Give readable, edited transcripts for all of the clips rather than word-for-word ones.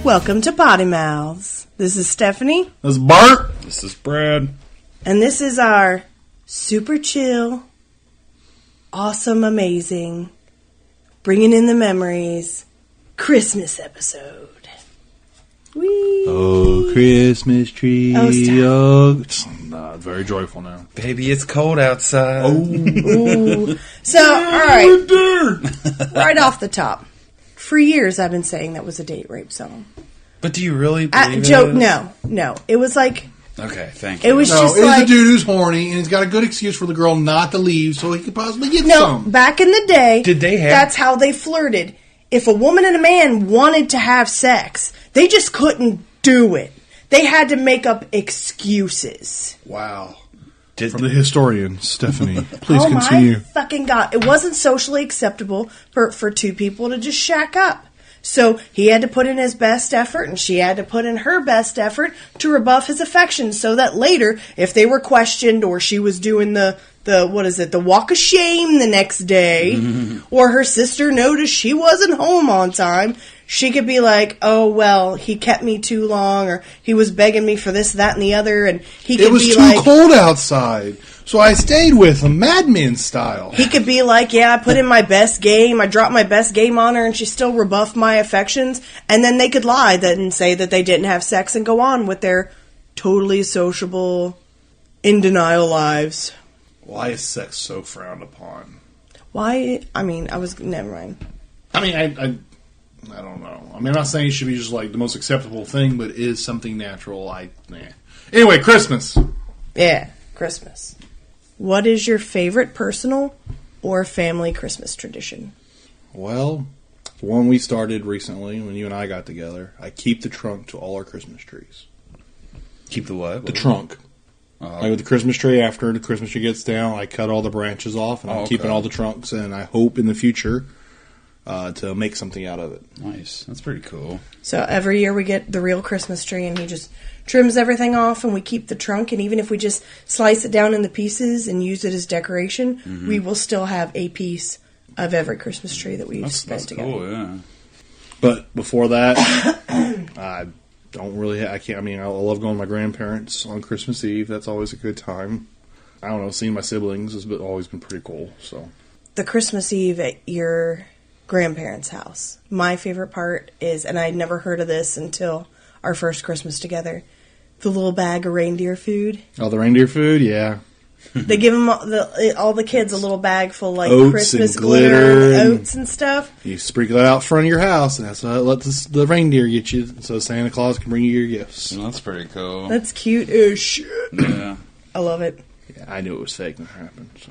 Welcome to Potty Mouths. This is Stephanie. This is Bart. This is Brad. And this is our super chill, awesome, amazing, bringing in the memories Christmas episode. Whee! Oh, Christmas tree. Oh, Very joyful now. Baby, it's cold outside. Ooh. So, alright. Right off the top. For years I've been saying that was a date rape song. But do you really believe Joke, it? No. It was like... Okay, thank you. It was just it's like... a dude who's horny, and he's got a good excuse for the girl not to leave so he could possibly get No, some. back in the day, Did they have... that's how they flirted. If a woman and a man wanted to have sex, they just couldn't do it. They had to make up excuses. Wow. From the historian, Stephanie. Please Oh continue. my fucking God. It wasn't socially acceptable for two people to just shack up. So he had to put in his best effort, and she had to put in her best effort to rebuff his affection, so that later, if they were questioned or she was doing the walk of shame the next day, or her sister noticed she wasn't home on time, she could be like, oh, well, he kept me too long, or he was begging me for this, that, and the other, and he could be like... It was too cold outside, so I stayed with him, Mad Men style. He could be like, yeah, I put in my best game, I dropped my best game on her, and she still rebuffed my affections, and then they could lie and say that they didn't have sex and go on with their totally sociable, in-denial lives. Why is sex so frowned upon? Why? I mean, never mind. I mean, I don't know. I mean, I'm not saying it should be just like the most acceptable thing, but is something natural. Anyway, Christmas. Yeah, Christmas. What is your favorite personal or family Christmas tradition? Well, one we started recently when you and I got together. I keep the trunk to all our Christmas trees. Keep the what? The trunk. Like with the Christmas tree, after the Christmas tree gets down, I cut all the branches off, and I'm keeping all the trunks, and I hope in the future to make something out of it. Nice. That's pretty cool. So every year we get the real Christmas tree, and he just trims everything off, and we keep the trunk, and even if we just slice it down into pieces and use it as decoration, we will still have a piece of every Christmas tree that we've spent together. Cool, yeah. But before that, I don't really. I can't. I mean, I love going to my grandparents on Christmas Eve. That's always a good time. I don't know. Seeing my siblings has always been pretty cool. So the Christmas Eve at your grandparents' house. My favorite part is, and I'd never heard of this until our first Christmas together, the little bag of reindeer food. Oh, the reindeer food, yeah. They give them all the kids a little bag full like oats Christmas and glitter and oats and stuff. You sprinkle it out front of your house, and that's what let the reindeer get you, so Santa Claus can bring you your gifts. Well, that's pretty cool. That's cute as shit. Yeah. I love it. Yeah, I knew it was fake when it happened, so.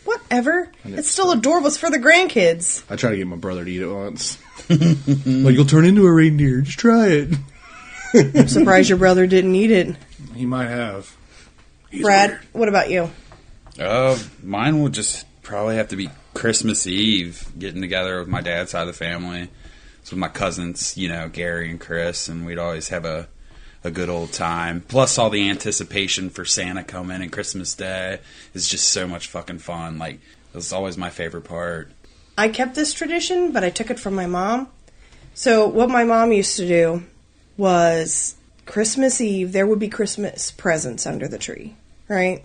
Whatever. It's still adorable. It's for the grandkids. I tried to get my brother to eat it once. Like, you'll turn into a reindeer. Just try it. I'm surprised your brother didn't eat it. He might have. He's Brad, weird. what about you? Mine would just probably have to be Christmas Eve, getting together with my dad's side of the family. So with my cousins, Gary and Chris, and we'd always have a good old time. Plus all the anticipation for Santa coming and Christmas Day is just so much fucking fun. Like, that's always my favorite part. I kept this tradition, but I took it from my mom. So what my mom used to do was Christmas Eve, there would be Christmas presents under the tree, right?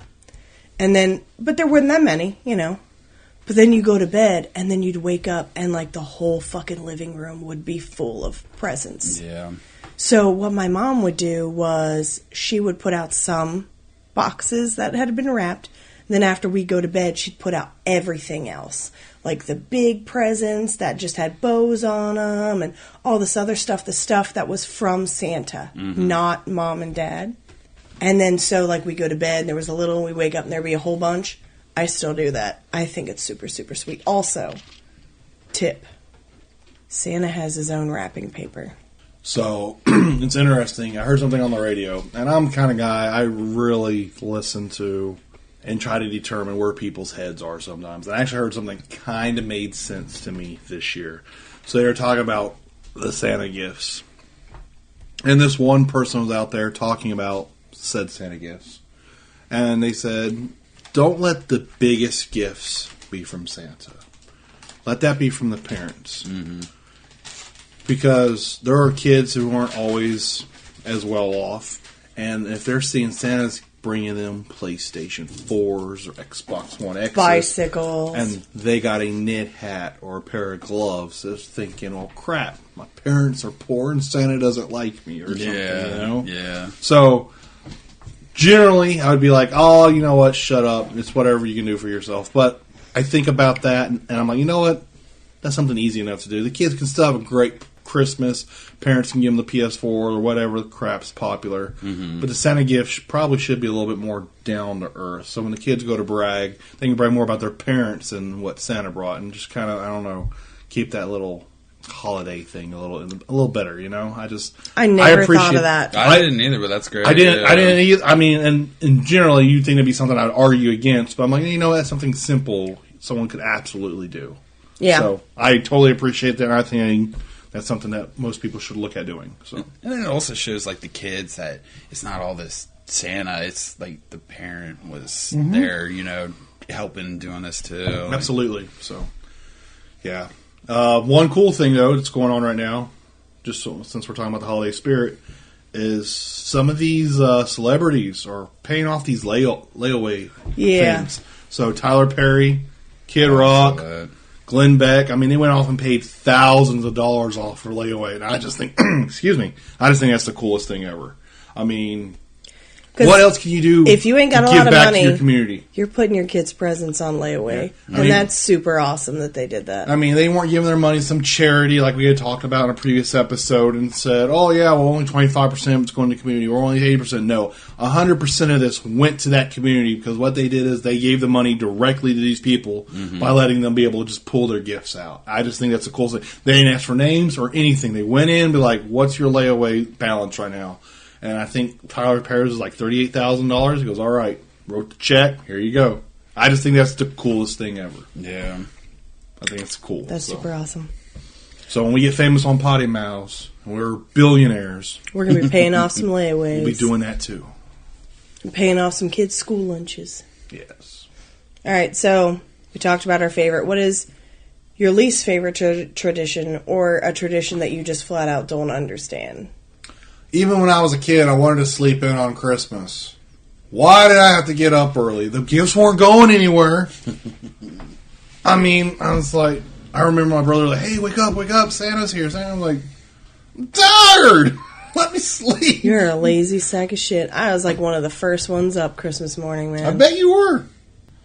And then, but there weren't that many, But then you go to bed, and then you'd wake up, and like the whole fucking living room would be full of presents. Yeah. So what my mom would do was she would put out some boxes that had been wrapped. Then after we go to bed, she'd put out everything else. Like the big presents that just had bows on them and all this other stuff, the stuff that was from Santa, not mom and dad. And then so like we go to bed, and there was a little, we wake up and there'd be a whole bunch. I still do that. I think it's super, super sweet. Also, tip, Santa has his own wrapping paper. So, it's interesting. I heard something on the radio, and I'm the kind of guy I really listen to and try to determine where people's heads are sometimes. And I actually heard something kind of made sense to me this year. So they were talking about the Santa gifts. And this one person was out there talking about said Santa gifts. And they said, don't let the biggest gifts be from Santa. Let that be from the parents. Mm-hmm. because there are kids who aren't always as well off, and if they're seeing Santa's bringing them PlayStation 4s or Xbox One X's, bicycles, and they got a knit hat or a pair of gloves, they're thinking, "Oh crap, my parents are poor and Santa doesn't like me," or something. You know? Yeah. So generally, I would be like, "Oh, you know what? Shut up. It's whatever you can do for yourself." But I think about that, and I'm like, you know what? That's something easy enough to do. The kids can still have a great Christmas. Parents can give them the PS4 or whatever crap's popular. But the Santa gift probably should be a little bit more down to earth. So when the kids go to brag, they can brag more about their parents than what Santa brought, and just kind of, I don't know, keep that little holiday thing a little better. You know, I never thought of that. I didn't either, but that's great. I didn't either. I mean, and generally you'd think it'd be something I'd argue against, but I'm like, you know, that's something simple someone could absolutely do. Yeah. So I totally appreciate that. I think that's something that most people should look at doing. So, and then it also shows like the kids that it's not all this Santa. It's like the parent was there, you know, helping doing this too. Absolutely. So, yeah. One cool thing though that's going on right now, just since we're talking about the holiday spirit, is some of these celebrities are paying off these layaway things. So Tyler Perry, Kid Rock, Glenn Beck. I mean, they went off and paid thousands of dollars off for layaway, and I just think, excuse me, I just think that's the coolest thing ever. I mean, what else can you do if you ain't got to a give lot of back money, to your community? You're putting your kids' presents on layaway, and that's super awesome that they did that. I mean, they weren't giving their money to some charity like we had talked about in a previous episode and said, "Oh yeah, well only 25% is going to the community, or only 80%." No, 100% of this went to that community because what they did is they gave the money directly to these people by letting them be able to just pull their gifts out. I just think that's the coolest thing. They didn't ask for names or anything. They went in and be like, "What's your layaway balance right now?" And I think Tyler Perry's is like $38,000. He goes, "All right, wrote the check. Here you go." I just think that's the coolest thing ever. Yeah. I think it's cool. That's super awesome. So when we get famous on Potty Mouths, and we're billionaires, we're going to be paying off some layaways. we'll be doing that too. And paying off some kids' school lunches. Yes. All right, so we talked about our favorite. What is your least favorite tradition, or a tradition that you just flat out don't understand? Even when I was a kid, I wanted to sleep in on Christmas. Why did I have to get up early? The gifts weren't going anywhere. I mean, I was like, I remember my brother like, "Hey, wake up, Santa's here." Santa was like, "I'm tired. Let me sleep." You're a lazy sack of shit. I was like one of the first ones up Christmas morning, man. I bet you were.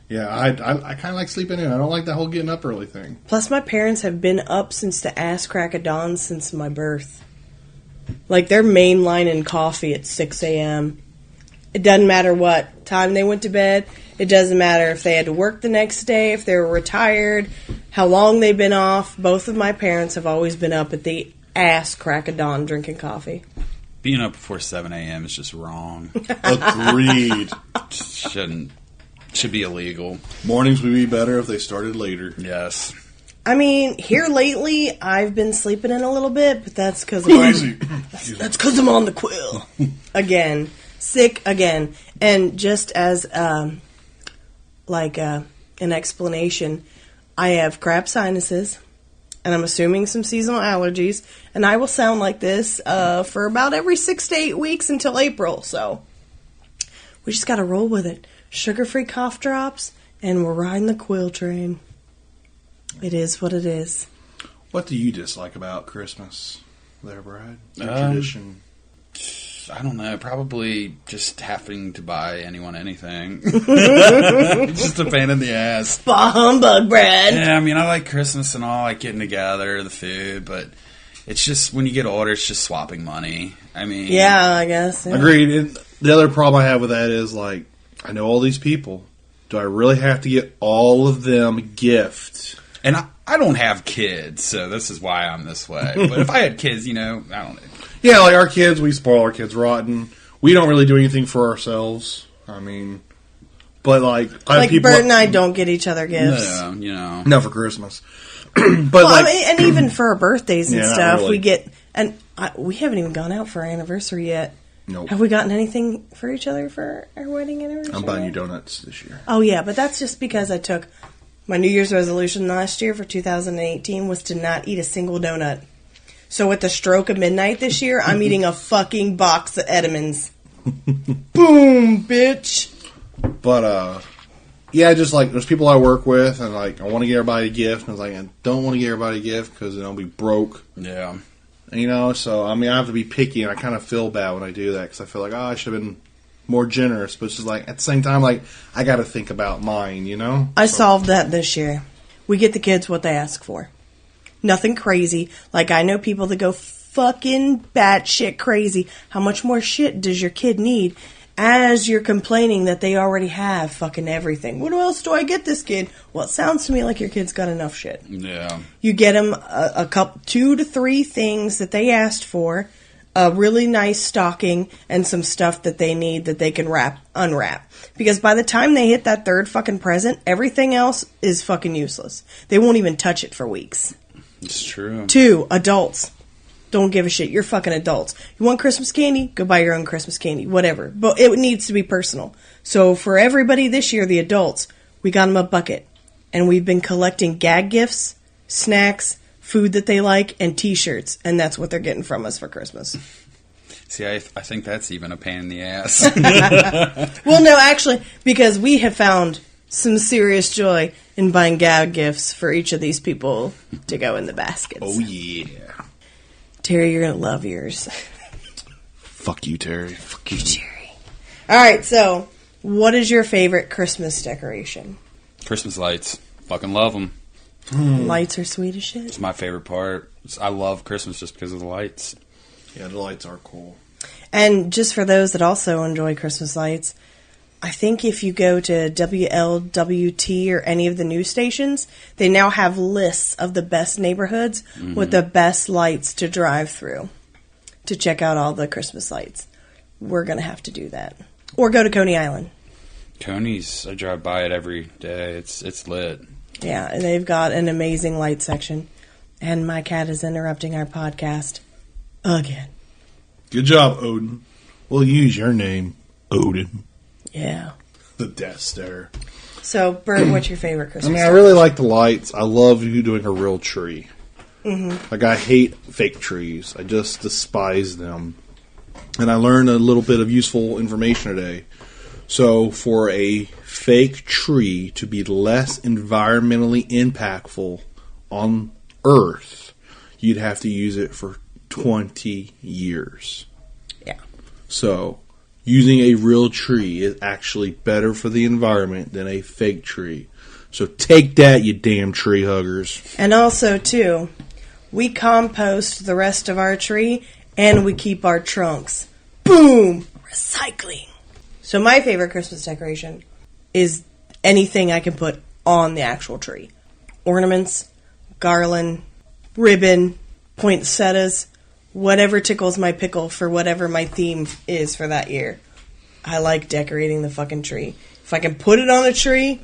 Yeah, I kind of like sleeping in. I don't like that whole getting up early thing. Plus, my parents have been up since the ass crack of dawn since my birth. Like, they're mainlining coffee at 6 a.m. It doesn't matter what time they went to bed. It doesn't matter if they had to work the next day, if they were retired, how long they've been off. Both of my parents have always been up at the ass crack of dawn drinking coffee. Being up before 7 a.m. is just wrong. Agreed. Should be illegal. Mornings would be better if they started later. Yes. I mean, here lately, I've been sleeping in a little bit, but that's because that's because I'm on the quill again, sick again, and just as an explanation, I have crap sinuses, and I'm assuming some seasonal allergies, and I will sound like this for about every 6 to 8 weeks until April. So we just got to roll with it. Sugar-free cough drops, and we're riding the quill train. It is what it is. What do you dislike about Christmas there, Brad? Your tradition? I don't know. Probably just having to buy anyone anything. Just a pain in the ass. Bah humbug, Brad. Yeah, I mean, I like Christmas and all, like getting together, the food, but it's just, when you get older, it's just swapping money. I mean... Yeah, I guess. Yeah. Agreed. And the other problem I have with that is, like, I know all these people. Do I really have to get all of them a gift? And I don't have kids, so this is why I'm this way. But if I had kids, you know, I don't know. Yeah, like our kids, we spoil our kids rotten. We don't really do anything for ourselves. I mean, but like Bert and I don't get each other gifts. No, you know, not for Christmas. But well, I mean, and even for our birthdays and stuff, really. we get. And we haven't even gone out for our anniversary yet. Nope. Have we gotten anything for each other for our wedding anniversary? I'm buying you donuts this year. Oh yeah, but that's just because I took my New Year's resolution last year for 2018 was to not eat a single donut. So with the stroke of midnight this year, I'm eating a fucking box of Edamons. Boom, bitch. But, yeah, just like, there's people I work with, and like, I want to get everybody a gift, and I was like, I don't want to get everybody a gift because then I'll be broke. Yeah. You know, so, I mean, I have to be picky, and I kind of feel bad when I do that, because I feel like, oh, I should have been more generous, but it's just like, at the same time, like, I got to think about mine, you know? I solved that this year. We get the kids what they ask for. Nothing crazy. Like, I know people that go fucking batshit crazy. How much more shit does your kid need? As you're complaining that they already have fucking everything. What else do I get this kid? Well, it sounds to me like your kid's got enough shit. Yeah. You get them a couple, 2 to 3 things that they asked for, a really nice stocking, and some stuff that they need that they can unwrap. Because by the time they hit that third fucking present, everything else is fucking useless. They won't even touch it for weeks. It's true. 2, adults. Don't give a shit. You're fucking adults. You want Christmas candy? Go buy your own Christmas candy. Whatever. But it needs to be personal. So for everybody this year, the adults, we got them a bucket. And we've been collecting gag gifts, snacks, food that they like, and T-shirts. And that's what they're getting from us for Christmas. See, I think that's even a pain in the ass. Well, no, actually, because we have found some serious joy in buying gag gifts for each of these people to go in the baskets. Oh, yeah. Terry, you're going to love yours. Fuck you, Terry. Fuck you, Terry. All right, so what is your favorite Christmas decoration? Christmas lights. Fucking love them. Lights are sweet as shit. It's my favorite part. I love Christmas just because of the lights. Yeah, the lights are cool. And just for those that also enjoy Christmas lights, I think if you go to WLWT or any of the news stations, they now have lists of the best neighborhoods with the best lights to drive through to check out all the Christmas lights. We're going to have to do that. Or go to Coney Island. Coney's, I drive by it every day. It's lit. Yeah, and they've got an amazing light section. And my cat is interrupting our podcast again. Good job, Odin. We'll use your name, Odin. Yeah. The Death Stare. So, Bert, what's your favorite I Christmas mean, I really like the lights. I love you doing a real tree. Mm-hmm. Like, I hate fake trees. I just despise them. And I learned a little bit of useful information today. So, for a fake tree to be less environmentally impactful on Earth, you'd have to use it for 20 years. Yeah. So, using a real tree is actually better for the environment than a fake tree. So take that, you damn tree huggers. And also, too, we compost the rest of our tree, and we keep our trunks. Boom! Recycling. So my favorite Christmas decoration is anything I can put on the actual tree. Ornaments, garland, ribbon, poinsettias, whatever tickles my pickle for whatever my theme is for that year. I like decorating the fucking tree. If I can put it on a tree,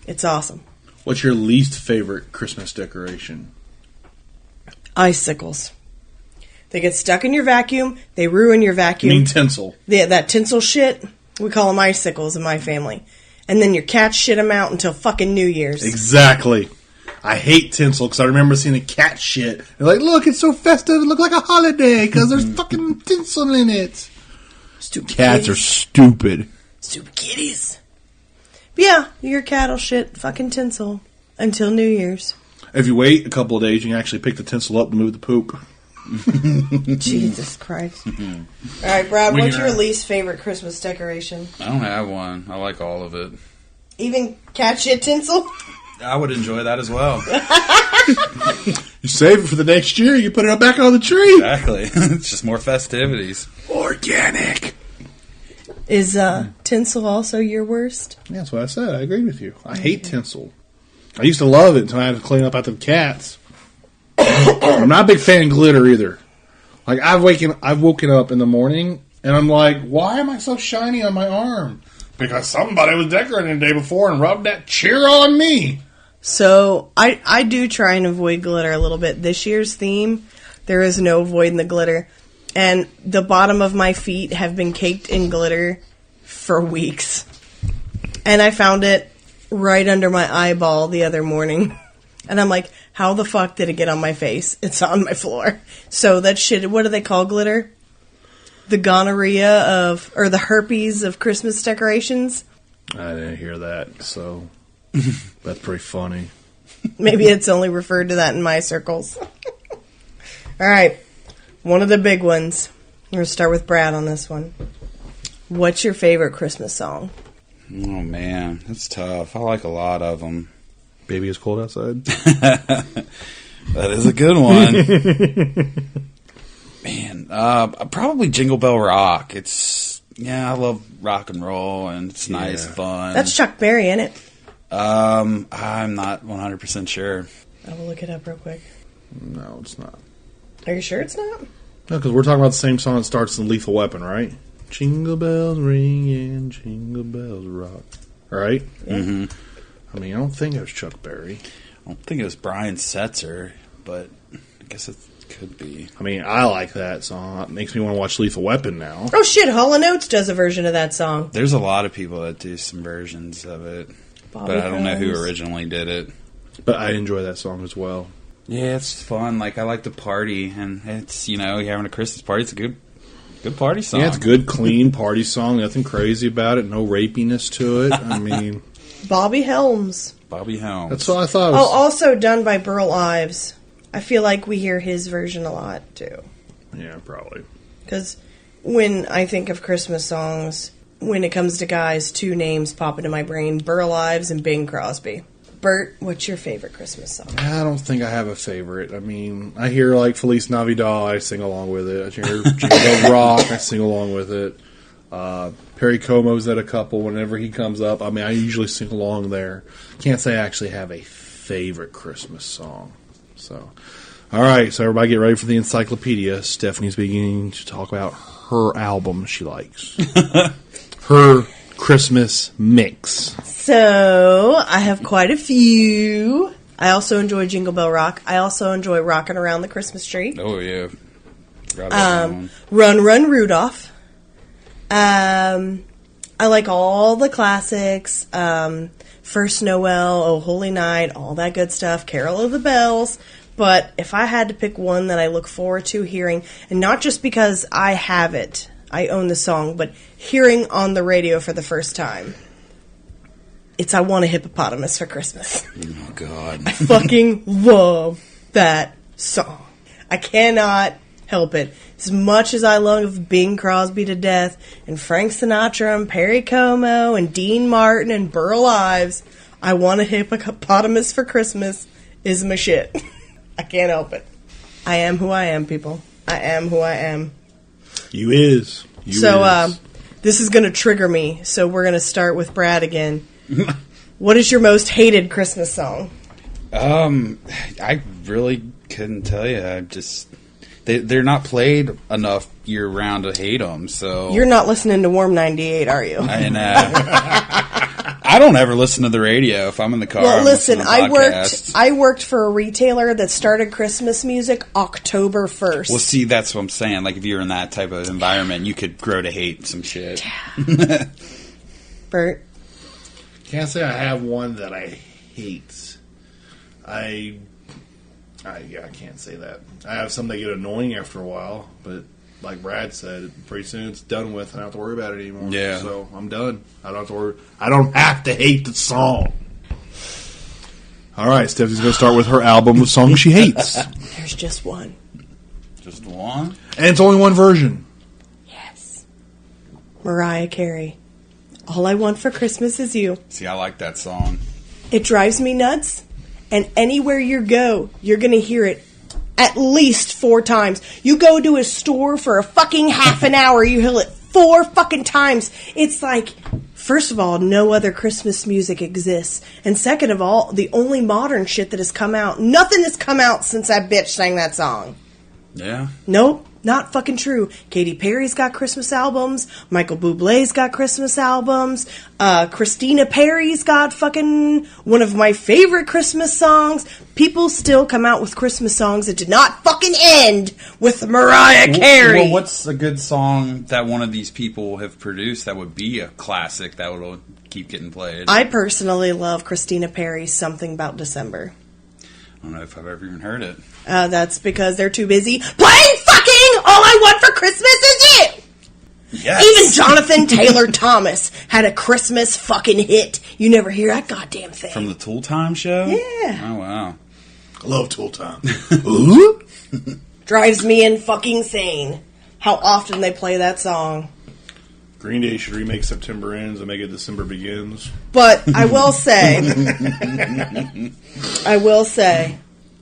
it's awesome. What's your least favorite Christmas decoration? Icicles. They get stuck in your vacuum. They ruin your vacuum. You mean tinsel? Yeah, that tinsel shit, we call them icicles in my family. And then your cats shit them out until fucking New Year's. Exactly. I hate tinsel because I remember seeing a cat shit. They're like, look, it's so festive. It looks like a holiday because there's fucking tinsel in it. Stupid Cats kitties. are stupid. Stupid kitties. But yeah, your cat will shit fucking tinsel until New Year's. If you wait a couple of days, you can actually pick the tinsel up and move the poop. Jesus Christ. All right, Brad, When what's you're- your least favorite Christmas decoration? I don't have one. I like all of it. Even cat shit tinsel? I would enjoy that as well. You save it for the next year. You put it back on the tree. Exactly. It's just more festivities. Organic. Is tinsel also your worst? Yeah, that's what I said. I agree with you. I hate tinsel. I used to love it until I had to clean up after the cats. I'm not a big fan of glitter either. Like I've woken up in the morning and I'm like, why am I so shiny on my arm? Because somebody was decorating the day before and rubbed that cheer on me. So I do try and avoid glitter a little bit. This year's theme, there is no avoiding the glitter. And the bottom of my feet have been caked in glitter for weeks. And I found it right under my eyeball the other morning. And I'm like, How the fuck did it get on my face? It's on my floor. So that shit, what do they call glitter? The gonorrhea of, or the herpes of Christmas decorations? I didn't hear that, so that's pretty funny. Maybe it's only referred to that in my circles. All right. One of the big ones. We're going to start with Brad on this one. What's your favorite Christmas song? Oh, man. That's tough. I like a lot of them. Baby, it's cold outside. That is a good one. Man, probably Jingle Bell Rock. I love rock and roll, and it's nice, fun. That's Chuck Berry, isn't it? I'm not 100% sure. I will look it up real quick. No, it's not. Are you sure it's not? No, because we're talking about the same song that starts in Lethal Weapon, right? Jingle bells ring and jingle bells rock. Right? Yeah. Mm-hmm. I mean, I don't think it was Chuck Berry. I don't think it was Brian Setzer, but I guess it could be. I mean, I like that song. It makes me want to watch Lethal Weapon now. Oh shit, Hall & Oates does a version of that song. There's a lot of people that do some versions of it, Bobby but I don't know who Helms. originally did it. But I enjoy that song as well. Yeah, it's fun. Like, I like to party, and it's, you're having a Christmas party. It's a good party song. Yeah, it's a good, clean party song. Nothing crazy about it. No rapiness to it. I mean... Bobby Helms. Bobby Helms. That's what I thought. Oh, also done by Burl Ives. I feel like we hear his version a lot, too. Yeah, probably. Because when I think of Christmas songs, when it comes to guys, two names pop into my brain, Burl Ives and Bing Crosby. Bert, what's your favorite Christmas song? I don't think I have a favorite. I mean, I hear, like, Feliz Navidad, I sing along with it. I hear Jingle Bell Rock, I sing along with it. Perry Como's at a couple whenever he comes up. I mean, I usually sing along there. Can't say I actually have a favorite Christmas song. So, all right, so everybody get ready for the encyclopedia. Stephanie's beginning to talk about her album she likes. Her Christmas mix. So, I have quite a few. I also enjoy Jingle Bell Rock. I also enjoy Rockin' Around the Christmas Tree. Oh, yeah. Forgot about that one. Run, Run, Rudolph. I like all the classics. First Noel, Oh Holy Night, all that good stuff. Carol of the Bells. But if I had to pick one that I look forward to hearing, and not just because I have it, I own the song, but hearing on the radio for the first time, it's I Want a Hippopotamus for Christmas. Oh, God. I fucking love that song. I cannot help it. As much as I love Bing Crosby to death, and Frank Sinatra, and Perry Como, and Dean Martin, and Burl Ives, I Want a Hippopotamus for Christmas is my shit. I can't help it. I am who I am, people. I am who I am. You is. This is going to trigger me, so we're going to start with Brad again. What is your most hated Christmas song? I really couldn't tell you. I just... They're not played enough year round to hate them, so... You're not listening to Warm 98, are you? I know. I don't ever listen to the radio if I'm in the car. Well, I'm listen, listening to podcasts. I worked for a retailer that started Christmas music October 1st. Well, see, that's what I'm saying. Like, if you're in that type of environment, you could grow to hate some shit. Bert? Can't say I have one that I hate. I can't say that. I have some that get annoying after a while, but like Brad said, pretty soon it's done with, and I don't have to worry about it anymore. Yeah. So I'm done. I don't have to worry. I don't have to hate the song. All right, Stephanie's going to start with her album of songs she hates. There's just one. Just one? And it's only one version. Yes. Mariah Carey. All I Want for Christmas Is You. See, I like that song. It drives me nuts, and anywhere you go, you're going to hear it at least 4 times. You go to a store for a fucking half an hour, you hear it 4 fucking times. It's like, first of all, no other Christmas music exists. And second of all, the only modern shit that has come out, nothing has come out since that bitch sang that song. Yeah. Nope, not fucking true. Katy Perry's got Christmas albums. Michael Bublé's got Christmas albums. Christina Perry's got fucking one of my favorite Christmas songs. People still come out with Christmas songs that did not fucking end with Mariah Carey. Well, what's a good song that one of these people have produced that would be a classic that would keep getting played? I personally love Christina Perry's Something About December. don't know if I've ever even heard it. That's because they're too busy playing fucking All I Want for Christmas Is You! Yes. Even Jonathan Taylor Thomas had a Christmas fucking hit. You never hear that goddamn thing. From the Tool Time show? Yeah. Oh, wow. I love Tool Time. Ooh. Drives me in fucking insane how often they play that song. Green Day should remake September Ends and make it December Begins. But I will say,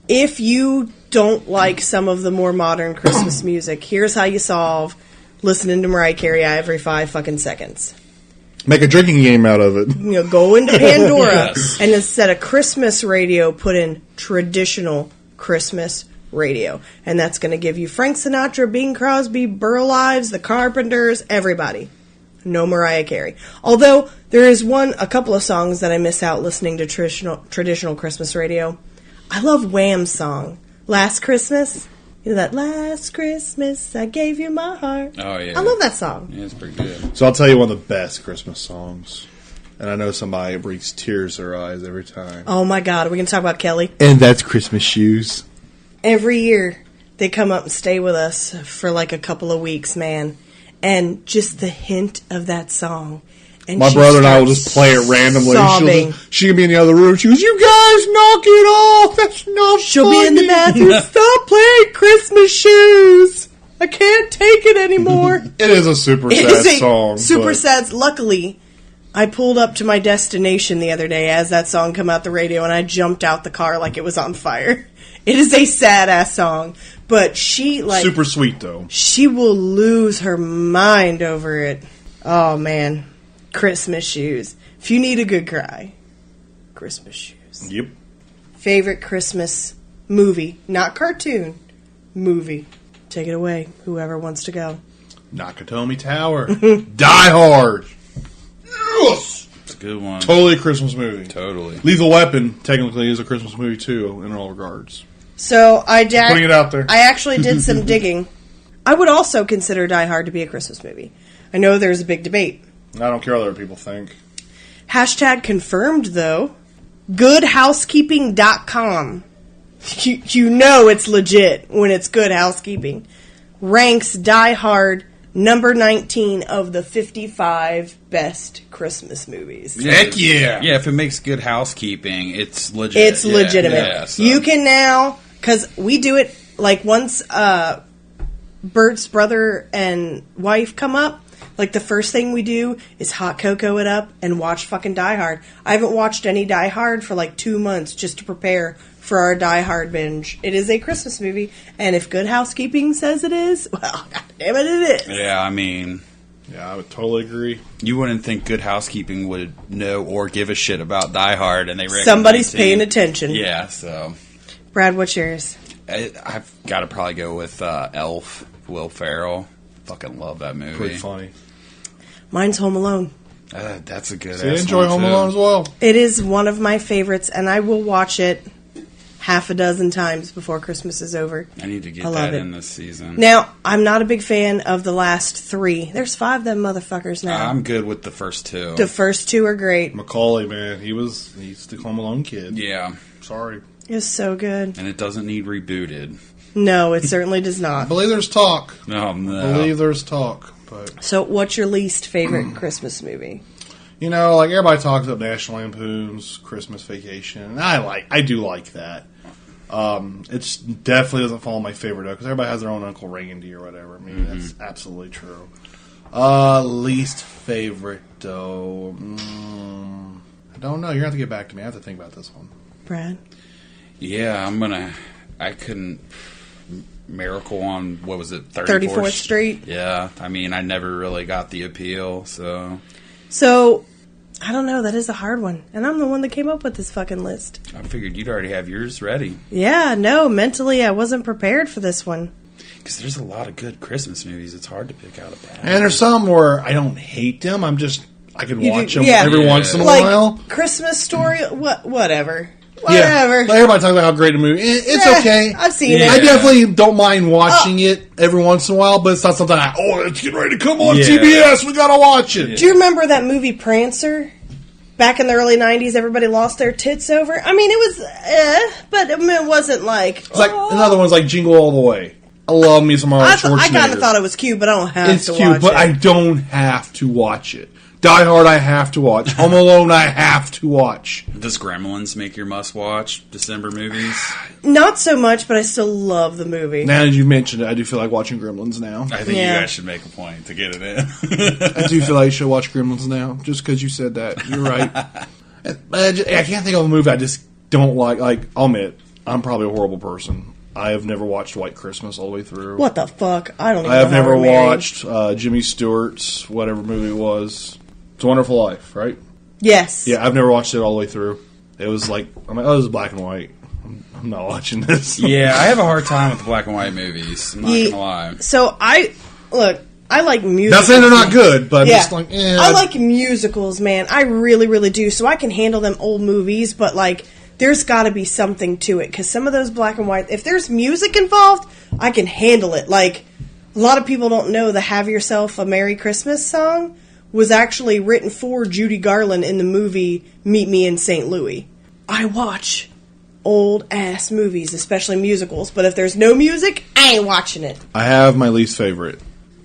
if you don't like some of the more modern Christmas music, here's how you solve listening to Mariah Carey every 5 fucking seconds. Make a drinking game out of it. You know, go into Pandora Yes. and instead of Christmas radio, put in traditional Christmas radio. And that's going to give you Frank Sinatra, Bing Crosby, Burl Ives, The Carpenters, everybody. No Mariah Carey. Although there is a couple of songs that I miss out listening to traditional Christmas radio. I love Wham's song, Last Christmas. You know that Last Christmas I gave you my heart. Oh, yeah. I love that song. Yeah, it's pretty good. So I'll tell you one of the best Christmas songs. And I know somebody brings tears to their eyes every time. Oh my God, are we going to talk about Kelly? And that's Christmas Shoes. Every year they come up and stay with us for like a couple of weeks, man. And just the hint of that song. And My she brother and I will starts just play it randomly. sobbing. She can be in the other room. She goes, "You guys knock it off. That's not She'll funny." be in the bathroom. Stop playing Christmas Shoes. I can't take it anymore. It is a super It sad is a song. super but sad. Luckily, I pulled up to my destination the other day as that song come out the radio, and I jumped out the car like it was on fire. It is a sad ass song, but super sweet though. she will lose her mind over it. Oh man, Christmas Shoes. If you need a good cry, Christmas Shoes. Yep. Favorite Christmas movie, not cartoon, movie. Take it away, whoever wants to go. Nakatomi Tower. Die Hard. Yes. It's a good one. Totally a Christmas movie. Totally. Lethal Weapon technically is a Christmas movie too, in all regards. So Putting it out there. I actually did some digging. I would also consider Die Hard to be a Christmas movie. I know there's a big debate. I don't care what other people think. Hashtag confirmed, though. GoodHousekeeping.com. You know it's legit when it's Good Housekeeping. Ranks Die Hard number 19 of the 55 best Christmas movies. Heck yeah. Yeah, if it makes Good Housekeeping, it's legit. It's Yeah, legitimate. yeah, so- You can now, because we do it, like once Bert's brother and wife come up, like the first thing we do is hot cocoa it up and watch fucking Die Hard. I haven't watched any Die Hard for like 2 months just to prepare for our Die Hard binge. It is a Christmas movie, and if Good Housekeeping says it is, well, goddamn it, it is. Yeah, I mean, Yeah, I would totally agree. you wouldn't think Good Housekeeping would know or give a shit about Die Hard, and they recommend Somebody's 19. paying attention. Yeah, so Brad, what's yours? I've got to probably go with Elf, Will Ferrell. Fucking love that movie. Pretty funny. Mine's Home Alone. That's a good. So you ass enjoy one, Home too. Alone as well? It is one of my favorites, and I will watch it half a dozen times before Christmas is over. I need to get I love that it. in this season. Now, I'm not a big fan of the last 3. There's 5 of them motherfuckers now. I'm good with the first 2. The first 2 are great. Macaulay, man, he's the Home Alone kid. Yeah, Sorry. It's so good. and it doesn't need rebooted. No, it certainly does I not. believe there's talk. No, I no. believe there's talk. But, So, what's your least favorite Christmas movie? you know, like everybody talks about National Lampoon's Christmas Vacation. And I do like that. It's definitely doesn't fall in my favorite though, because everybody has their own Uncle Randy or whatever. I mean, that's absolutely true. Least favorite though, I don't know. You're gonna have to get back to me. I have to think about this one. Brad? Yeah, I couldn't. Miracle on, what was it, 34th Street? Yeah, I mean, I never really got the appeal, so So, I don't know. That is a hard one. And I'm the one that came up with this fucking list. I figured you'd already have yours ready. Yeah, no, mentally I wasn't prepared for this one. Because there's a lot of good Christmas movies. It's hard to pick out a bad. And there's some where I don't hate them. I can You watch do- them yeah. every Yeah. once in a Like, while. Christmas Story, whatever. Yeah, Whatever. like everybody talks about how great a movie. It's Eh, okay. I've seen Yeah. I it. definitely don't mind watching it every once in a while, but it's not something it's getting ready to come on Yeah. TBS. We gotta watch it. Do you remember that movie Prancer? back in the early 90s, everybody lost their tits over. I mean, it was, but it wasn't like... It's like another one's like Jingle All the Way. I love me some Arnold Schwarzenegger. I kind of thought it was cute, but I don't have to watch it. It's cute, but I don't have to watch it. Die Hard, I have to watch. Home Alone, I have to watch. Does Gremlins make your must-watch December movies? Not so much, but I still love the movie. Now that you mentioned it, I do feel like watching Gremlins now. I think you guys should make a point to get it in. I do feel like I should watch Gremlins now, just because you said that. You're right. I can't think of a movie I just don't like. Like, I'll admit, I'm probably a horrible person. I have never watched White Christmas all the way through. What the fuck? I don't even know. I have how never we're married. watched Jimmy Stewart's whatever movie it was. It's a Wonderful Life, right? Yes. Yeah, I've never watched it all the way through. It was like, I'm like, oh, this is black and white. I'm not watching this. Yeah, I have a hard time with the black and white movies. I'm not going to lie. So I like musicals. Not saying they're not good, but I'm just like, I like musicals, man. I really, really do. So I can handle them old movies, but like, there's got to be something to it. Because some of those black and white, if there's music involved, I can handle it. Like, a lot of people don't know the Have Yourself a Merry Christmas song was actually written for Judy Garland in the movie Meet Me in St. Louis. I watch old-ass movies, especially musicals, but if there's no music, I ain't watching it. I have my least favorite.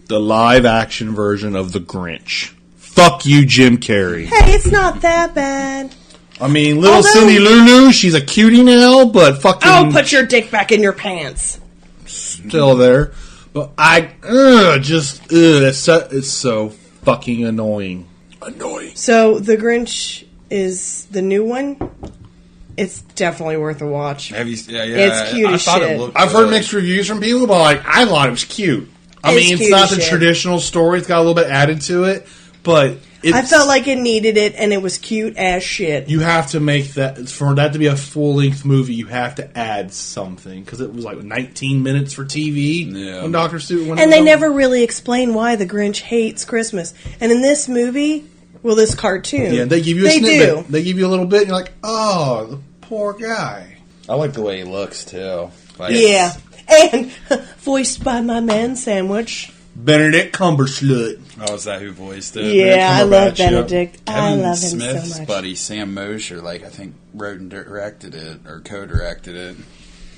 The live-action version of The Grinch. Fuck you, Jim Carrey. Hey, it's not that bad. I mean, little Cindy Lou Lou, she's a cutie now, but fucking... Oh, put your dick back in your pants. Still there. But it's so fucking annoying. So, The Grinch is the new one? It's definitely worth a watch. Have you? Yeah, It's cute as shit. I've heard mixed reviews from people, but like, I thought it was cute. I mean, it's not the traditional story. It's got a little bit added to it, but I felt like it needed it, and it was cute as shit. You have to make that, for that to be a full-length movie, you have to add something, because it was like 19 minutes for TV when Dr. Seuss... And they never really explain why the Grinch hates Christmas. And in this movie, well, this cartoon... Yeah, they give you a snippet. They give you a little bit, and you're like, oh, the poor guy. I like the way he looks, too. Like, yeah. And voiced by my man Sandwich. Benedict Cumberslut. Oh, is that who voiced it? Yeah, I love Benedict. I love him Smith's so much. buddy Sam Mosher, I think, wrote and directed it, or co-directed it.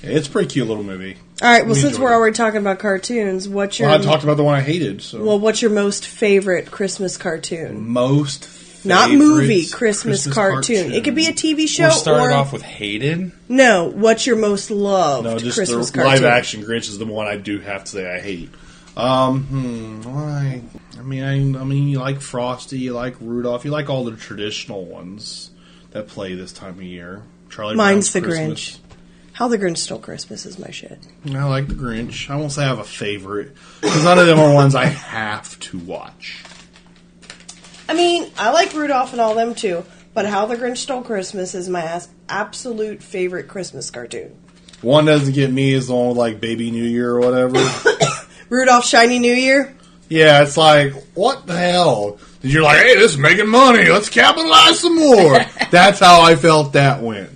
It's a pretty cute little movie. All right, well, since we're already talking about cartoons, what's your... Well, I talked about the one I hated, so... Well, what's your most favorite Christmas cartoon? Most favorite... Not movie, Christmas cartoon. It could be a TV show, We're started off with hated? No, what's your most loved just Christmas the cartoon? live-action Grinch is the one I do have to say I hate. Why? I mean, you like Frosty, you like Rudolph, you like all the traditional ones that play this time of year. Charlie Mine's Brown's the Christmas. Grinch. How the Grinch Stole Christmas is my shit. I like the Grinch. I won't say I have a favorite, because none of them are ones I have to watch. I mean, I like Rudolph and all them too, but How the Grinch Stole Christmas is my absolute favorite Christmas cartoon. One doesn't get me is the one with like Baby New Year or whatever. Rudolph Shiny New Year? Yeah, it's like, what the hell? You're like, hey, this is making money. Let's capitalize some more. That's how I felt that went.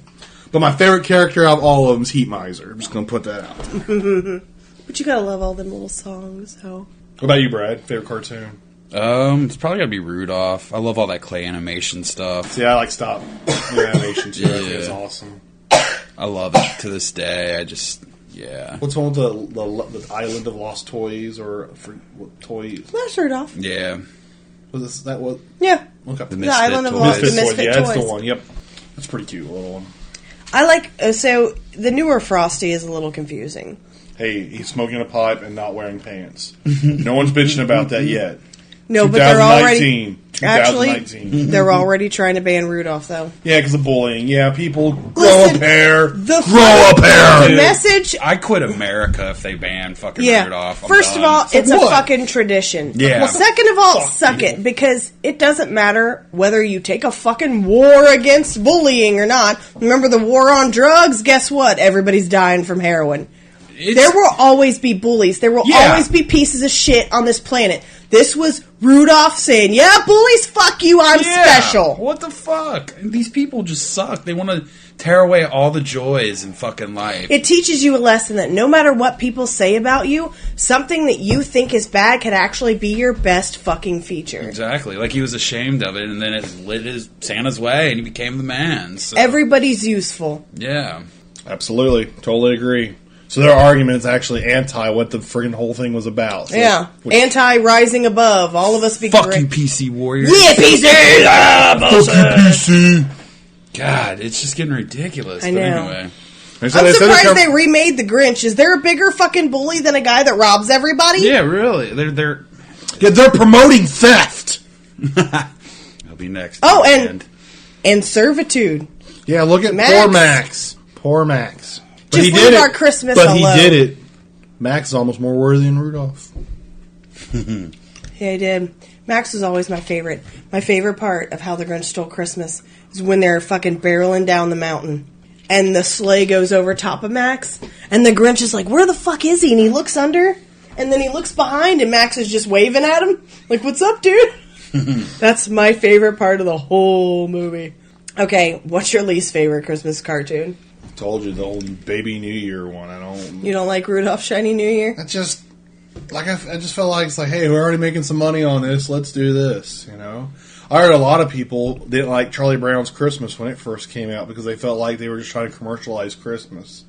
But my favorite character out of all of them is Heat Miser. I'm just going to put that out. But you gotta love all them little songs, so. What about you, Brad? Favorite cartoon? It's probably gotta be Rudolph. I love all that clay animation stuff. See, I like stop animation too. I think it's awesome. I love it to this day. Yeah. What's one with the Island of Lost Toys or what toys? That's Rudolph. Yeah. Was that what? Yeah. Okay. The Island of Lost Misfit Misfit Toys. Yeah, Toys. that's the one. Yep. That's pretty cute, little one. I like, so the newer Frosty is a little confusing. Hey, he's smoking a pipe and not wearing pants. No one's bitching about that yet. No, but they're already 2019. they're already trying to ban Rudolph, though. Yeah, because of bullying. Yeah, people grow Listen, a pair. the Grow a pair. The message. I quit America if they ban fucking Rudolph. I'm First done. of all, it's a what? fucking tradition. Yeah. Well, second of all, suck it, because it doesn't matter whether you take a fucking war against bullying or not. Remember the war on drugs? Guess what? Everybody's dying from heroin. There will always be bullies. There will always be pieces of shit on this planet. This was Rudolph saying, yeah, bullies, fuck you, I'm special. What the fuck? These people just suck. They want to tear away all the joys in fucking life. It teaches you a lesson that no matter what people say about you, something that you think is bad can actually be your best fucking feature. Exactly. Like he was ashamed of it, and then it lit his Santa's way, and he became the man. So. Everybody's useful. Yeah. Absolutely. Totally agree. So their argument is actually anti what the friggin' whole thing was about. So Anti-rising above. All of us be Fuck correct. you, PC warriors. Yeah, PC! Fuck you, PC! God, it's just getting ridiculous. I but know. Anyway. I'm surprised they remade the Grinch. Is there a bigger fucking bully than a guy that robs everybody? Yeah, really. They're they're promoting theft! I'll be next. Oh, and servitude. Yeah, look at Max. poor Max. Poor Max. But Just he did leave it. our Christmas but alone. he did it. Max is almost more worthy than Rudolph. Yeah, he did. Max was always my favorite. My favorite part of How the Grinch Stole Christmas is when they're fucking barreling down the mountain. And the sleigh goes over top of Max. And the Grinch is like, where the fuck is he? And he looks under. And then he looks behind and Max is just waving at him. Like, what's up, dude? That's my favorite part of the whole movie. Okay, what's your least favorite Christmas cartoon? Told you, the old Baby New Year one. You don't like Rudolph Shiny New Year? I just felt like it's like, hey, we're already making some money on this. Let's do this, you know? I heard a lot of people didn't like Charlie Brown's Christmas when it first came out because they felt like they were just trying to commercialize Christmas.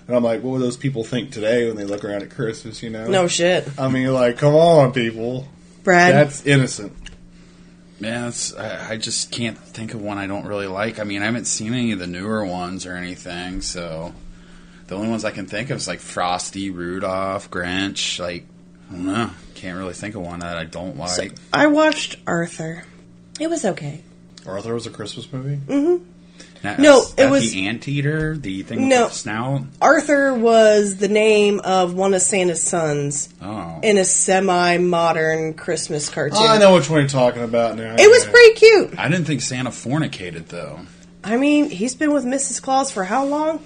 And I'm like, what would those people think today when they look around at Christmas, you know? No shit. I mean, like, come on, people. Brad? That's innocent. Yeah, I just can't think of one I don't really like. I mean, I haven't seen any of the newer ones or anything, so the only ones I can think of is like Frosty, Rudolph, Grinch. Like, I don't know. Can't really think of one that I don't like. So, I watched Arthur. It was okay. Arthur was a Christmas movie? Mm-hmm. Now, No, is it that was... the anteater? The thing No. with the snout? Arthur was the name of one of Santa's sons Oh. in a semi-modern Christmas cartoon. I know which one you're talking about now. It was pretty cute. I didn't think Santa fornicated, though. I mean, he's been with Mrs. Claus for how long?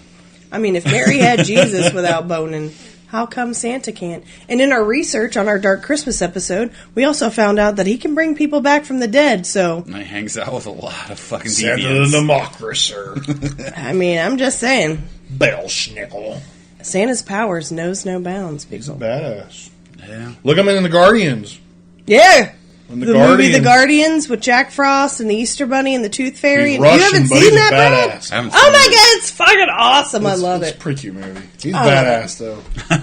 I mean, if Mary had Jesus without boning, how come Santa can't? And in our research on our Dark Christmas episode, we also found out that he can bring people back from the dead, so... And he hangs out with a lot of fucking Santa deviants. the Democracy. I mean, I'm just saying. Belsnickel. Santa's powers knows no bounds, people. He's a badass. Yeah. Look at him in The Guardians. Yeah! In The movie The Guardians with Jack Frost and the Easter Bunny and the Tooth Fairy. He's You Russian, haven't but seen he's that, Brad? badass. I haven't Oh seen my it. god, it's fucking awesome. I love It's it. a pretty cute movie. He's Oh. badass, though.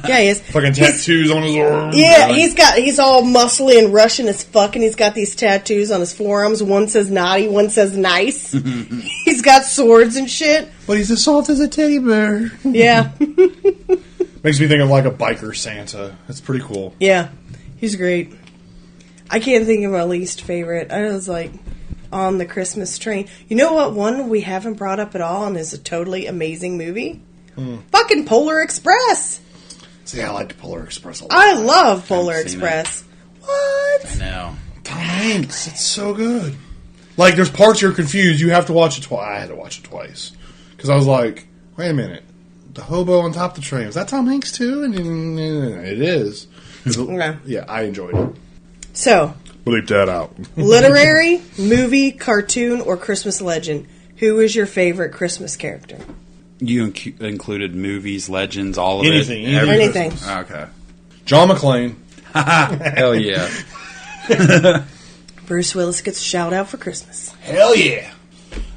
Yeah, he is. Fucking tattoos on his arm. Yeah, he's all muscly and Russian as fuck, and he's got these tattoos on his forearms. One says naughty, one says nice. He's got swords and shit. But he's as soft as a teddy bear. Yeah. Makes me think of like a biker Santa. That's pretty cool. Yeah. He's great. I can't think of my least favorite. I was like on the Christmas train. You know what one we haven't brought up at all and is a totally amazing movie? Fucking Polar Express. See, I like the Polar Express a lot. I love Polar Haven't seen Express. What? I know. Tom Hanks. It's so good. Like, there's parts you're confused. You have to watch it twice. I had to watch it twice. Because I was like, wait a minute. The hobo on top of the train. Is that Tom Hanks too? And it is. Okay. Yeah, I enjoyed it. So, Bleep that out. literary, movie, cartoon, or Christmas legend. Who is your favorite Christmas character? You included movies, legends, all of Anything, it? anything. Anything. Okay. John McClane. Hell yeah. Bruce Willis gets a shout out for Christmas. Hell yeah.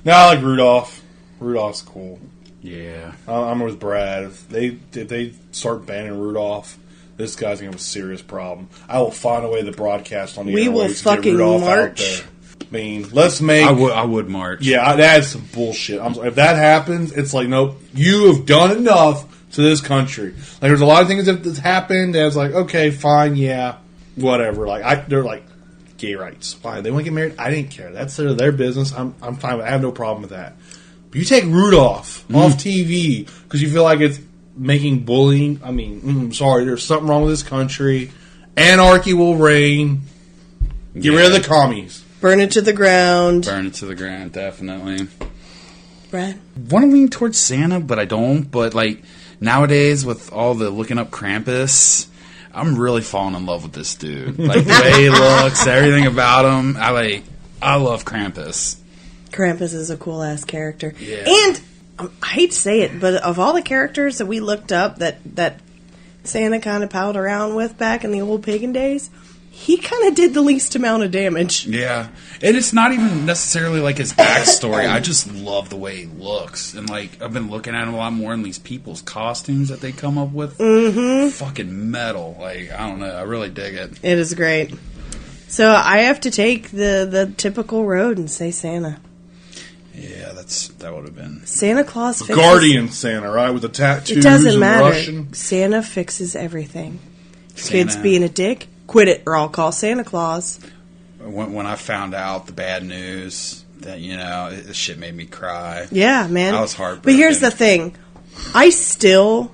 No, I like Rudolph. Rudolph's cool. Yeah. I'm with Brad. If they start banning Rudolph, this guy's gonna have a serious problem. I will find a way to broadcast on the We airwaves will to fucking get Rudolph march. out there. I mean, let's make. I would march. Yeah, that's some bullshit. If that happens, it's like, nope, you have done enough to this country. Like, there's a lot of things that's happened that's like, okay, fine, yeah, whatever. Like, they're like, gay rights, fine. They want to get married, I didn't care. That's their business. I'm fine with it. I have no problem with that. But you take Rudolph off TV because you feel like it's making bullying. I mean, sorry, there's something wrong with this country. Anarchy will reign. Get rid of the commies. Burn it to the ground. Burn it to the ground, definitely. Brad? Want to lean towards Santa, but I don't. But, like, nowadays with all the looking up Krampus, I'm really falling in love with this dude. Like the way he looks, everything about him. I love Krampus. Krampus is a cool ass character. Yeah. And I hate to say it, but of all the characters that we looked up that Santa kind of palled around with back in the old pagan days, he kind of did the least amount of damage. Yeah. And it's not even necessarily like his backstory. I just love the way he looks. And like I've been looking at him a lot more in these people's costumes that they come up with. Mm-hmm. Fucking metal. Like, I don't know. I really dig it. It is great. So I have to take the typical road and say Santa. Yeah, that would have been Santa Claus fixes... Guardian Santa, right? With the tattoos It doesn't and matter. Russian. Santa fixes everything. Santa. Kids being a dick, quit it or I'll call Santa Claus. When I found out the bad news that, this shit made me cry. Yeah, man. I was heartbroken. But here's the thing. I still...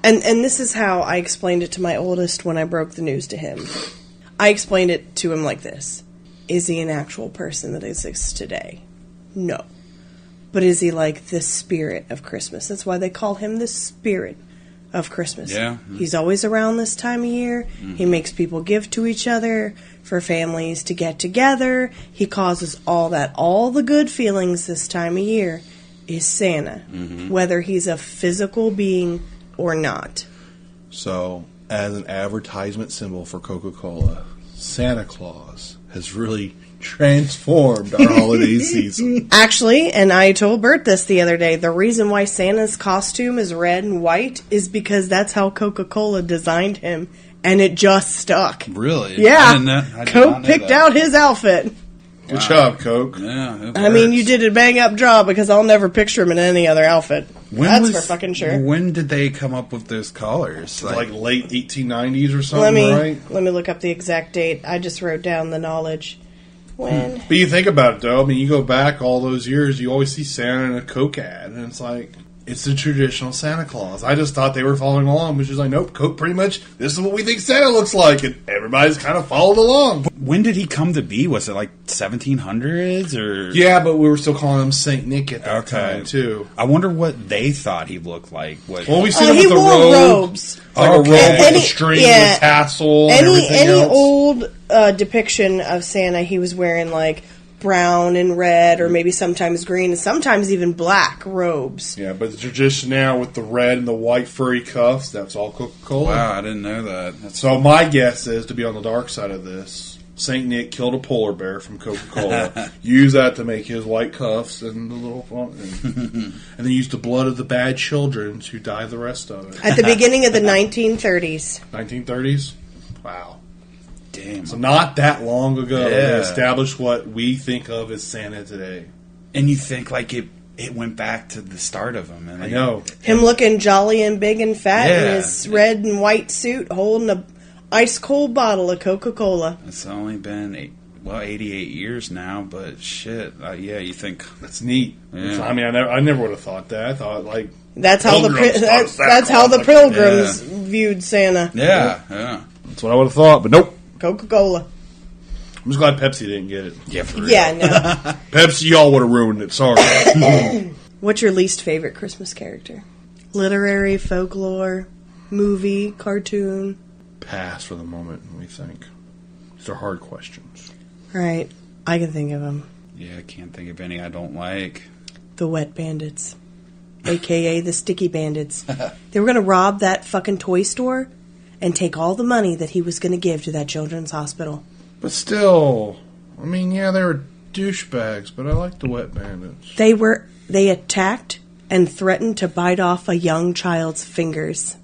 And this is how I explained it to my oldest when I broke the news to him. I explained it to him like this. Is he an actual person that exists today? No. But is he like the spirit of Christmas? That's why they call him the spirit of Christmas. Yeah. He's always around this time of year. Mm-hmm. He makes people give to each other, for families to get together. He causes all that. All the good feelings this time of year is Santa. Mm-hmm. Whether he's a physical being or not. So, as an advertisement symbol for Coca-Cola, Santa Claus has really transformed our holiday season. Actually, and I told Bert this the other day, the reason why Santa's costume is red and white is because that's how Coca-Cola designed him, and it just stuck. Really? Yeah. Coke picked out his outfit. Good job, Coke. Yeah, I mean, you did a bang-up job because I'll never picture him in any other outfit. That's for fucking sure. When did they come up with those colors? Like late 1890s or something, right? Let me look up the exact date. I just wrote down the knowledge. When? But you think about it, though. I mean, you go back all those years, you always see Santa in a Coke ad, and it's like, it's the traditional Santa Claus. I just thought they were following along, which is like, nope, Coke pretty much, this is what we think Santa looks like, and everybody's kind of followed along. When did he come to be? Was it like 1700s or? Yeah, but we were still calling him Saint Nick at that time, too. I wonder what they thought he looked like. Well, we see him he with the wore robe. robes. It's like a robe with a string and a tassel and everything any else. old depiction of Santa, he was wearing like brown and red, or maybe sometimes green, and sometimes even black robes. Yeah, but the tradition now with the red and the white furry cuffs, that's all Coca-Cola. Wow, I didn't know that. So my guess is, to be on the dark side of this, St. Nick killed a polar bear from Coca-Cola, used that to make his white cuffs and the little and then used the blood of the bad children to dye the rest of it. At the beginning of the 1930s. 1930s? Wow. Damn. So not that long ago, they Yeah. established what we think of as Santa today. And you think like it went back to the start of him. And I know. Him looking jolly and big and fat in Yeah. his red and white suit, holding a ice cold bottle of Coca-Cola. It's only been 88 years now, but shit, yeah, you think That's neat. Yeah. I mean, I never would have thought that. I thought, like, That's how Pilgrims thought Santa that's how Claus the like- Pilgrims viewed Santa. yeah. that's what I would have thought, but nope. Coca-Cola. I'm just glad Pepsi didn't get it. Yeah, for real. Yeah, no. Pepsi, y'all would have ruined it. Sorry. What's your least favorite Christmas character? Literary, folklore, movie, cartoon? Pass for the moment, we think. These are hard questions. Right. I can think of them. Yeah, I can't think of any I don't like. The Wet Bandits. A.K.A. the Sticky Bandits. They were going to rob that fucking toy store and take all the money that he was going to give to that children's hospital. But still, I mean, yeah, they were douchebags, but I like the Wet Bandits. They attacked and threatened to bite off a young child's fingers.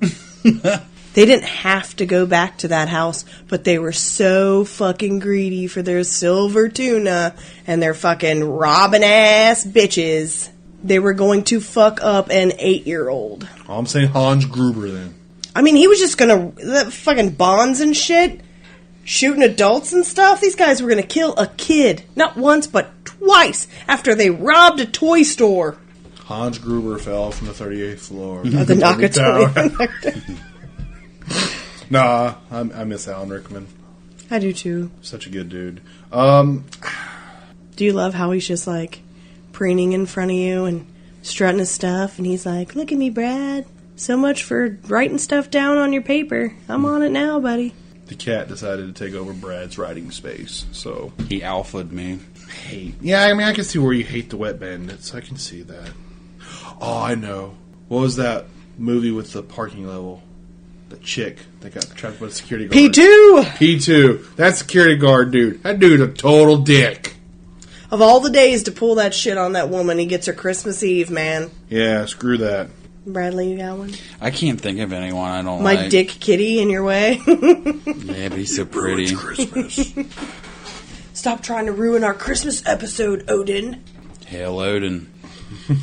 They didn't have to go back to that house, but they were so fucking greedy for their silver tuna and their fucking robbing ass bitches. They were going to fuck up an 8-year-old. Oh, I'm saying Hans Gruber then. I mean, he was just gonna fucking bonds and shit, shooting adults and stuff. These guys were gonna kill a kid, not once but twice, after they robbed a toy store. Hans Gruber fell from the 38th floor Of the Nakatomi. Nah, I miss Alan Rickman. I do too. Such a good dude. Do you love how he's just like preening in front of you and strutting his stuff, and he's like, "Look at me, Brad. So much for writing stuff down on your paper. I'm on it now, buddy. The cat decided to take over Brad's writing space, so... He alphaed me. Hate. Yeah, I mean, I can see where you hate the Wet Bandits. I can see that. Oh, I know. What was that movie with the parking level? The chick that got trapped by the security guard. P2! P2. That security guard dude. That dude's a total dick. Of all the days to pull that shit on that woman, he gets her Christmas Eve, man. Yeah, screw that. Bradley, you got one? I can't think of anyone I don't My like. dick kitty in your way? Yeah, but he's so pretty. Christmas. Stop trying to ruin our Christmas episode, Odin. Hail Odin.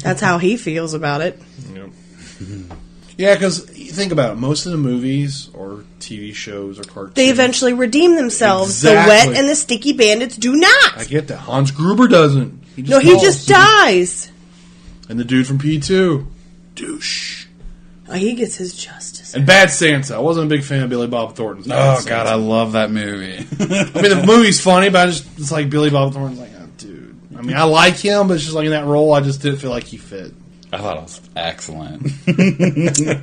That's how he feels about it. Yep. Yeah, because think about it. Most of the movies or TV shows or cartoons... They eventually redeem themselves. Exactly. The Wet and the Sticky Bandits do not. I get that. Hans Gruber doesn't. He just dies. And the dude from P2. Douche. Oh, he gets his justice. And Bad Santa. I wasn't a big fan of Billy Bob Thornton's Bad Oh, Santa. God, I love that movie. I mean, the movie's funny, but it's like Billy Bob Thornton's like, oh, dude. I mean, I like him, but it's just like in that role, I just didn't feel like he fit. I thought it was excellent.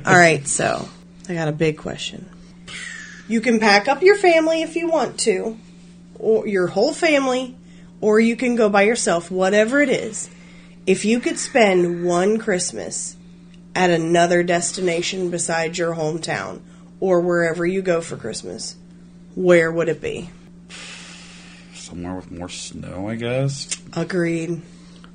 All right, so I got a big question. You can pack up your family if you want to, or your whole family, or you can go by yourself, whatever it is. If you could spend one Christmas at another destination besides your hometown or wherever you go for Christmas, where would it be? Somewhere with more snow, I guess. Agreed.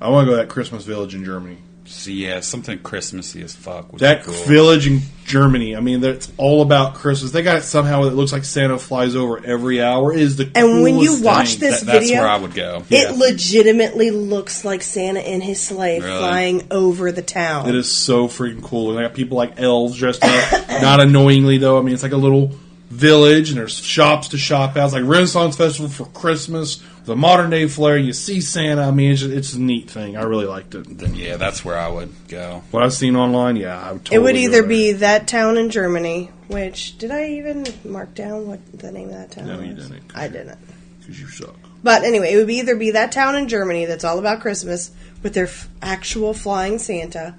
I want to go to that Christmas village in Germany. So, yeah, something Christmassy as fuck would That be cool. village in Germany, I mean, that's all about Christmas. They got it somehow that looks like Santa flies over every hour. It is the And when you coolest watch thing. this That's video, where I would go. Yeah. it legitimately looks like Santa and his sleigh Really? flying over the town. It is so freaking cool. And they got people like elves dressed up. Not annoyingly, though. I mean, it's like a little village, and there's shops to shop at. It's like Renaissance Festival for Christmas with a modern-day flair. You see Santa. I mean, it's a neat thing. I really liked it. Then, yeah, that's where I would go. What I've seen online, yeah, I would totally It would go either there. be that town in Germany, which, did I even mark down what the name of that town No, was? you didn't. I didn't. Because you suck. But anyway, it would either be that town in Germany that's all about Christmas with their actual flying Santa,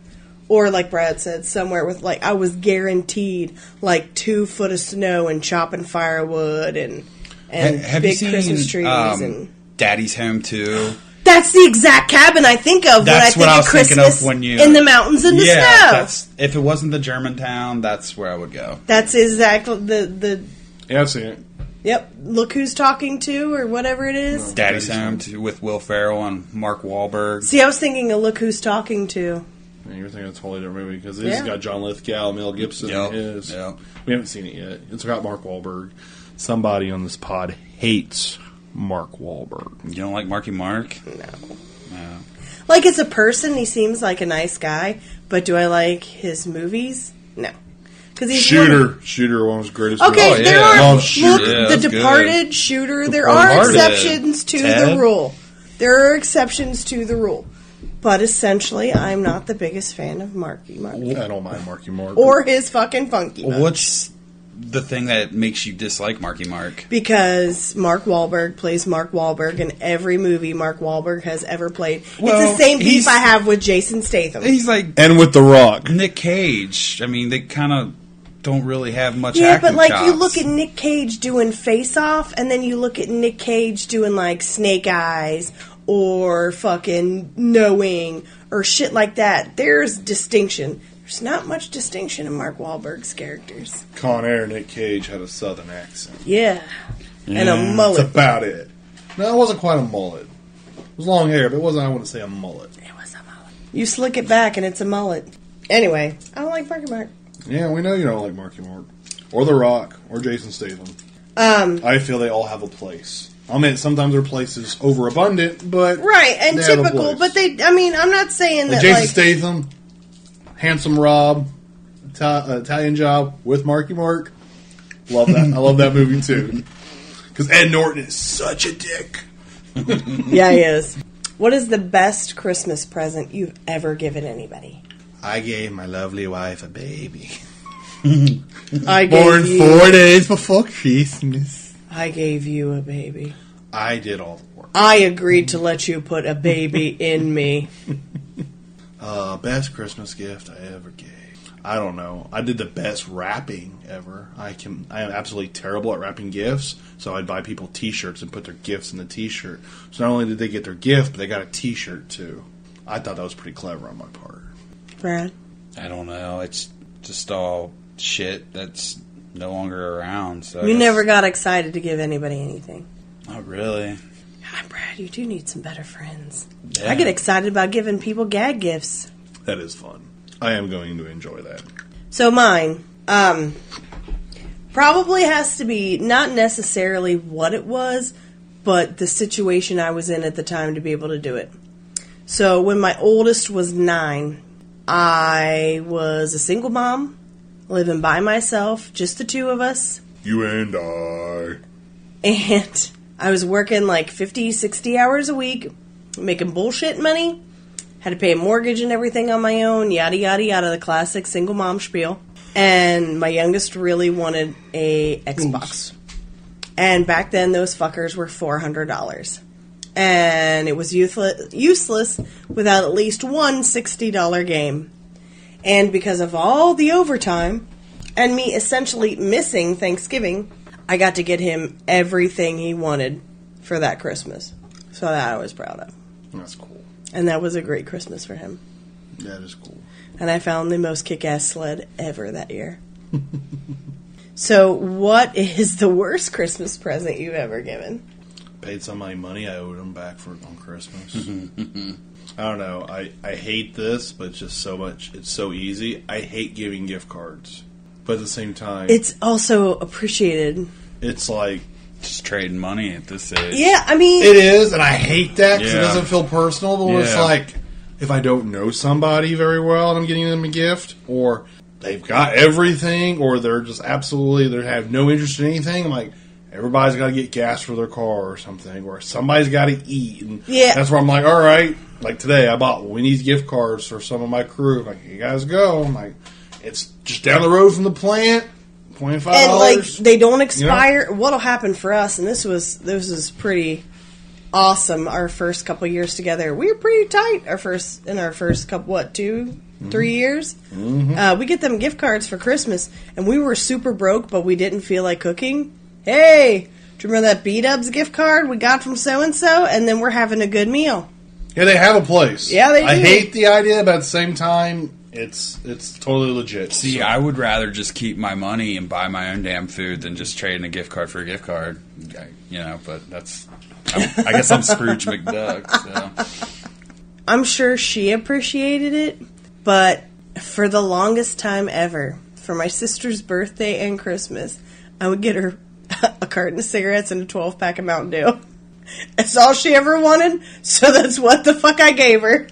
or like Brad said, somewhere with like, I was guaranteed like 2 foot of snow and chopping firewood and Have you big seen Christmas trees and... Daddy's Home 2? That's the exact cabin I think of That's when what I I think was of thinking Christmas of when you... in the mountains in the yeah, snow. That's, if it wasn't the German town, that's where I would go. That's exactly the Yeah, I've seen it. Yep, Look Who's Talking To, or whatever it is. Daddy's Home 2 with Will Ferrell and Mark Wahlberg. See, I was thinking of Look Who's Talking To. Man, you're thinking of a totally different movie because this has Yeah. got John Lithgow, Mel Gibson. Yep, His. yep. We haven't seen it yet. It's got Mark Wahlberg. Somebody on this pod hates Mark Wahlberg. You don't like Marky Mark? No. No. Like, as a person, he seems like a nice guy, but do I like his movies? No. Because he's Shooter, one of his greatest Okay, movies. Oh, there yeah. are Love look, Shooter. Yeah, The that's good. Departed, Shooter. There Departed. are exceptions to the Ted. rule. There are exceptions to the rule, but essentially, I'm not the biggest fan of Marky Mark I don't mind Marky Mark. or his fucking Funky Bunch. What's the thing that makes you dislike Marky Mark? Because Mark Wahlberg plays Mark Wahlberg in every movie Mark Wahlberg has ever played. Well, it's the same beef he's- I have with Jason Statham. He's like and with The Rock. Nick Cage. I mean, they kind of don't really have much Yeah, acting but like chops. you look at Nick Cage doing Face Off, and then you look at Nick Cage doing like Snake Eyes or fucking Knowing or shit like that. There's distinction. There's not much distinction in Mark Wahlberg's characters. Con Air, Nick Cage had a southern accent. Yeah. And a Yeah. That's mullet. about it. No, it wasn't quite a mullet. It was long hair, but it wasn't, I wouldn't say a mullet. It was a mullet. You slick it back and it's a mullet. Anyway, I don't like Marky Mark. Yeah, we know you don't like Marky Mark. Or The Rock. Or Jason Statham. I feel they all have a place. I mean, sometimes their place is overabundant, but... Right, and they have a typical, place. but I'm not saying Like that, Jason like... Statham, Handsome Rob, Italian Job with Marky Mark. Love that. I love that movie, too. Because Ed Norton is such a dick. Yeah, he is. What is the best Christmas present you've ever given anybody? I gave my lovely wife a baby. I Born gave you, 4 days before Christmas. I gave you a baby. I did all the work. I agreed to let you put a baby in me. Best Christmas gift I ever gave. I don't know. I did the best wrapping ever. I am absolutely terrible at wrapping gifts, so I'd buy people T-shirts and put their gifts in the T-shirt. So not only did they get their gift, but they got a T-shirt too. I thought that was pretty clever on my part. Brad? I don't know. It's just all shit that's no longer around. So You never got excited to give anybody anything. Not really. God, Brad, you do need some better friends. Yeah. I get excited about giving people gag gifts. That is fun. I am going to enjoy that. So mine, probably has to be not necessarily what it was, but the situation I was in at the time to be able to do it. So when my oldest was 9, I was a single mom, living by myself, just the two of us. You and I. And I was working like 50, 60 hours a week, making bullshit money. Had to pay a mortgage and everything on my own, yada, yada, yada, the classic single mom spiel. And my youngest really wanted a Xbox. And back then, those fuckers were $400. And it was useless without at least one $60 game. And because of all the overtime, and me essentially missing Thanksgiving, I got to get him everything he wanted for that Christmas. So that I was proud of. That's cool. And that was a great Christmas for him. That is cool. And I found the most kick-ass sled ever that year. So, what is the worst Christmas present you've ever given? Paid somebody money I owed them back on Christmas. I don't know. I hate this, but it's just so much. It's so easy. I hate giving gift cards. But at the same time, It's also appreciated. it's like, Just trading money at this age. Yeah, I mean... it is, and I hate that because Yeah. it doesn't feel personal. But it's Yeah. like, if I don't know somebody very well and I'm getting them a gift, or they've got everything, or they're just absolutely, they have no interest in anything, I'm like, everybody's got to get gas for their car or something, or somebody's got to eat. And Yeah. that's where I'm like, all right. Like today, I bought Winnie's gift cards for some of my crew. I'm like, you guys go. I'm like, it's just down the road from the plant. $25. And, like, they don't expire. What'll happen for us, and this was pretty awesome, our first couple years together. We were pretty tight in our first couple, 2, 3 years. Mm-hmm. We get them gift cards for Christmas, and we were super broke, but we didn't feel like cooking. Hey, do you remember that B-Dubs gift card we got from so-and-so? And then we're having a good meal. Yeah, they have a place. Yeah, they I do. hate the idea, but at the same time, it's totally legit. See, So- I would rather just keep my money and buy my own damn food than just trading a gift card for a gift card. You know, but that's... I guess I'm Scrooge McDuck, so... I'm sure she appreciated it, but for the longest time ever, for my sister's birthday and Christmas, I would get her a carton of cigarettes and a 12-pack of Mountain Dew. That's all she ever wanted, so that's what the fuck I gave her.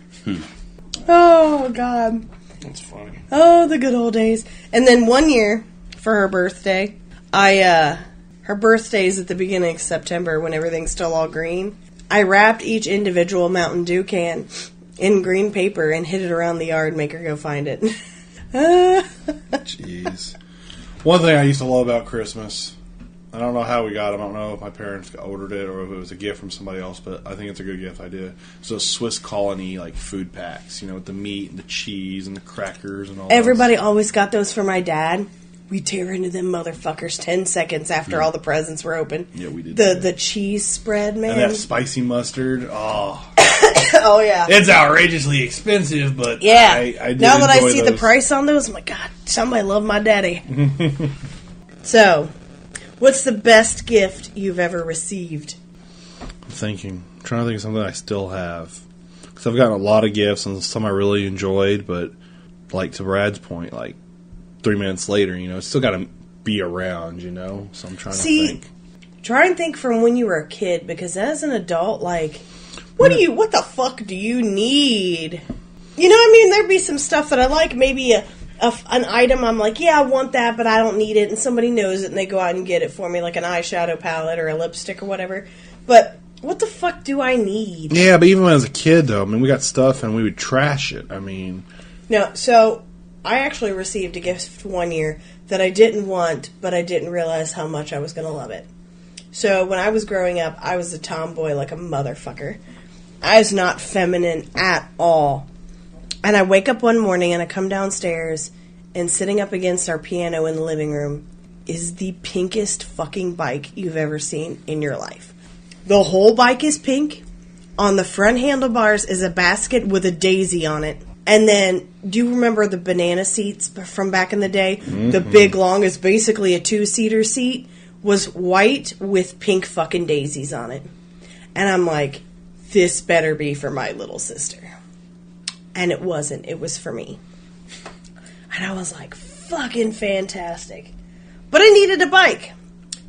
Oh, God. That's funny. Oh, the good old days. And then one year, for her birthday, her birthday's at the beginning of September when everything's still all green. I wrapped each individual Mountain Dew can in green paper and hid it around the yard and make her go find it. Jeez. One thing I used to love about Christmas, I don't know how we got them. I don't know if my parents ordered it or if it was a gift from somebody else, but I think it's a good gift idea. So Swiss Colony, like, food packs, with the meat and the cheese and the crackers and all that. Everybody always got those for my dad. We tear into them motherfuckers 10 seconds after all the presents were open. Yeah, we did. The cheese spread, man. And that spicy mustard. Oh, Oh, yeah. it's outrageously expensive, but Yeah. I did now that I enjoy see the those. price on those, I'm like, God, somebody love my daddy. So, what's the best gift you've ever received? I'm trying to think of something I still have. Because I've gotten a lot of gifts and some I really enjoyed, but like to Brad's point, like 3 minutes later, it's still got to be around, So I'm trying to think. Try and think from when you were a kid, because as an adult, like, what the fuck do you need? You know what I mean? There'd be some stuff that I like, maybe an item I'm like, yeah, I want that, but I don't need it, and somebody knows it, and they go out and get it for me, like an eyeshadow palette or a lipstick or whatever. But what the fuck do I need? Yeah, but even when I was a kid, though, we got stuff and we would trash it. No, so I actually received a gift one year that I didn't want, but I didn't realize how much I was going to love it. So when I was growing up, I was a tomboy like a motherfucker. I was not feminine at all. And I wake up one morning and I come downstairs and sitting up against our piano in the living room is the pinkest fucking bike you've ever seen in your life. The whole bike is pink. On the front handlebars is a basket with a daisy on it. And then, do you remember the banana seats from back in the day? Mm-hmm. The big, long, is basically a 2-seater seat, was white with pink fucking daisies on it. And I'm like, this better be for my little sister. And it wasn't. It was for me. And I was like, fucking fantastic. But I needed a bike.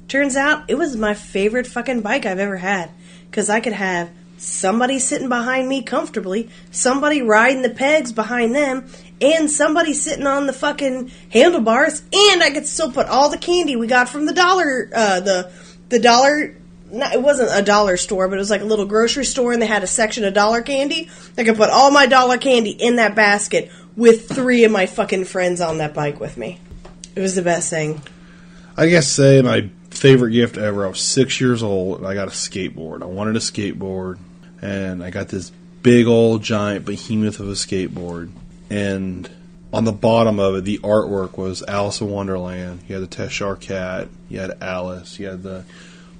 Turns out, it was my favorite fucking bike I've ever had. Because I could have somebody sitting behind me comfortably, somebody riding the pegs behind them, and somebody sitting on the fucking handlebars, and I could still put all the candy we got from the dollar, the dollar, it wasn't a dollar store, but it was like a little grocery store, and they had a section of dollar candy. I could put all my dollar candy in that basket with 3 of my fucking friends on that bike with me. It was the best thing. I guess say my favorite gift ever. I was 6 years old, and I got a skateboard. I wanted a skateboard. And I got this big old giant behemoth of a skateboard. And on the bottom of it, the artwork was Alice in Wonderland. You had the Cheshire Cat. You had Alice. You had the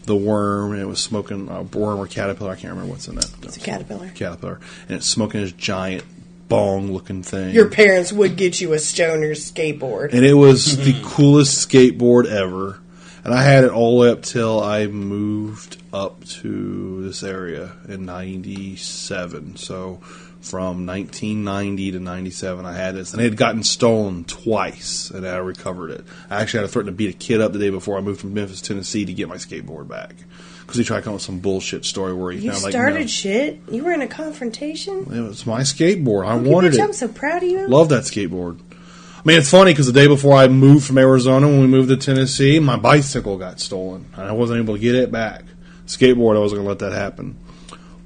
worm. And it was smoking a worm or caterpillar. I can't remember what's in that. It's a caterpillar. Caterpillar. And it's smoking this giant bong-looking thing. Your parents would get you a stoner skateboard. And it was the coolest skateboard ever. And I had it all the way up till I moved up to this area in 97. So from 1990 to 97, I had this. And it had gotten stolen twice, and I recovered it. I actually had to threaten to beat a kid up the day before I moved from Memphis, Tennessee to get my skateboard back. Because he tried to come up with some bullshit story where he found like... You started shit? You were in a confrontation? It was my skateboard. I wanted it. I'm so proud of you. Love that skateboard. I mean, it's funny because the day before I moved from Arizona, when we moved to Tennessee, my bicycle got stolen. And I wasn't able to get it back. Skateboard, I wasn't going to let that happen.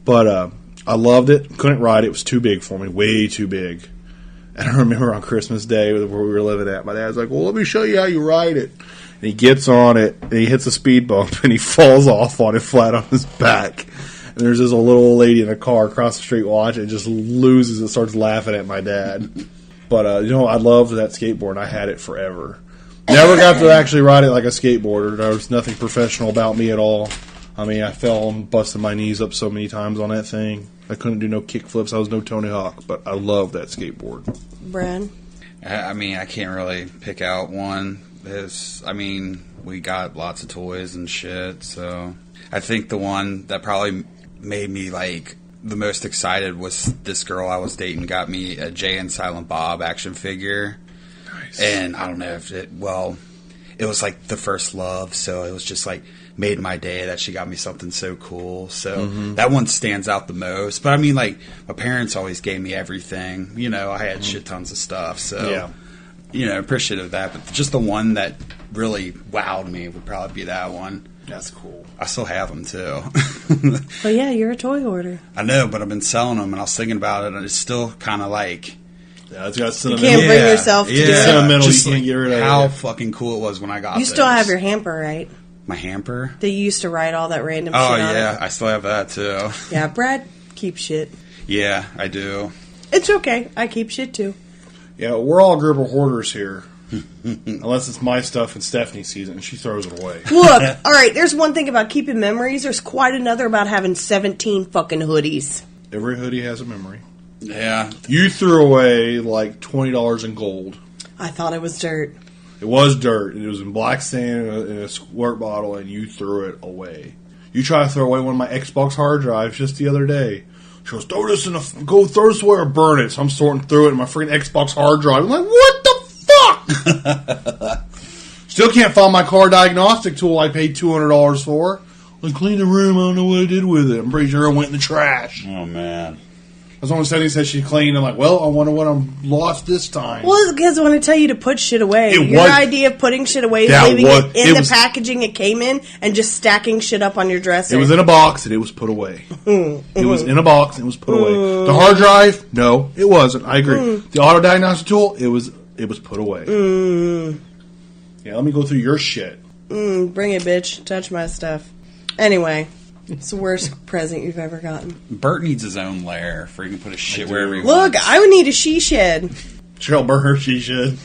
But I loved it. Couldn't ride it. It was too big for me. Way too big. And I remember on Christmas Day where we were living at, my dad's like, well, let me show you how you ride it. And he gets on it, and he hits a speed bump, and he falls off on it flat on his back. And there's this little old lady in a car across the street watching it, just loses it, starts laughing at my dad. But, I loved that skateboard, and I had it forever. Never got to actually ride it like a skateboarder. There was nothing professional about me at all. I mean, I fell and busted my knees up so many times on that thing. I couldn't do no kick flips. I was no Tony Hawk, but I loved that skateboard. Brad? I mean, I can't really pick out one. We got lots of toys and shit, so I think the one that probably made me, the most excited was this girl I was dating got me a Jay and Silent Bob action figure. Nice. And I don't know if it was the first love, so it was just made my day that she got me something so cool. So that one stands out the most. But I mean, my parents always gave me everything. I had shit tons of stuff. So, appreciative of that. But just the one that really wowed me would probably be that one. That's cool. I still have them, too. But yeah, you're a toy hoarder. I know, but I've been selling them, and I was thinking about it, and it's still kind of Yeah, it's got sentimental. You can't bring yourself to do it. Sentimental, you can't get rid of it. How fucking cool it was when I got You still have your hamper, right? My hamper? That you used to write all that random shit on it. Oh, yeah, I still have that, too. Yeah, Brad keeps shit. Yeah, I do. It's okay. I keep shit, too. Yeah, we're all a group of hoarders here. Unless it's my stuff and Stephanie sees it and she throws it away. Look, alright, there's one thing about keeping memories. There's quite another about having 17 fucking hoodies. Every hoodie has a memory. Yeah. You threw away $20 in gold. I thought it was dirt. It was dirt. It was in black sand in a squirt bottle, and you threw it away. You tried to throw away one of my Xbox hard drives just the other day. She goes, throw this away or burn it. So I'm sorting through it in my freaking Xbox hard drive. I'm like, what the fuck? Still can't find my car diagnostic tool I paid $200 for. I cleaned the room. I don't know what I did with it. I'm pretty sure it went in the trash. Oh, man. As long as Stephanie says she cleaned, I'm like, well, I wonder what I'm lost this time. Well, it's because I want to tell you to put shit away. Your idea of putting shit away is leaving it in the packaging it came in and just stacking shit up on your dresser. It was in a box and it was put away. It was in a box and it was put away. The hard drive, no, it wasn't. I agree. The auto diagnostic tool, it was put away. Yeah, let me go through your shit. Bring it, bitch. Touch my stuff. Anyway. It's the worst present you've ever gotten. Bert needs his own lair for he can put his shit wherever he wants. Look, I would need a she shed. Cheryl Burr, she should.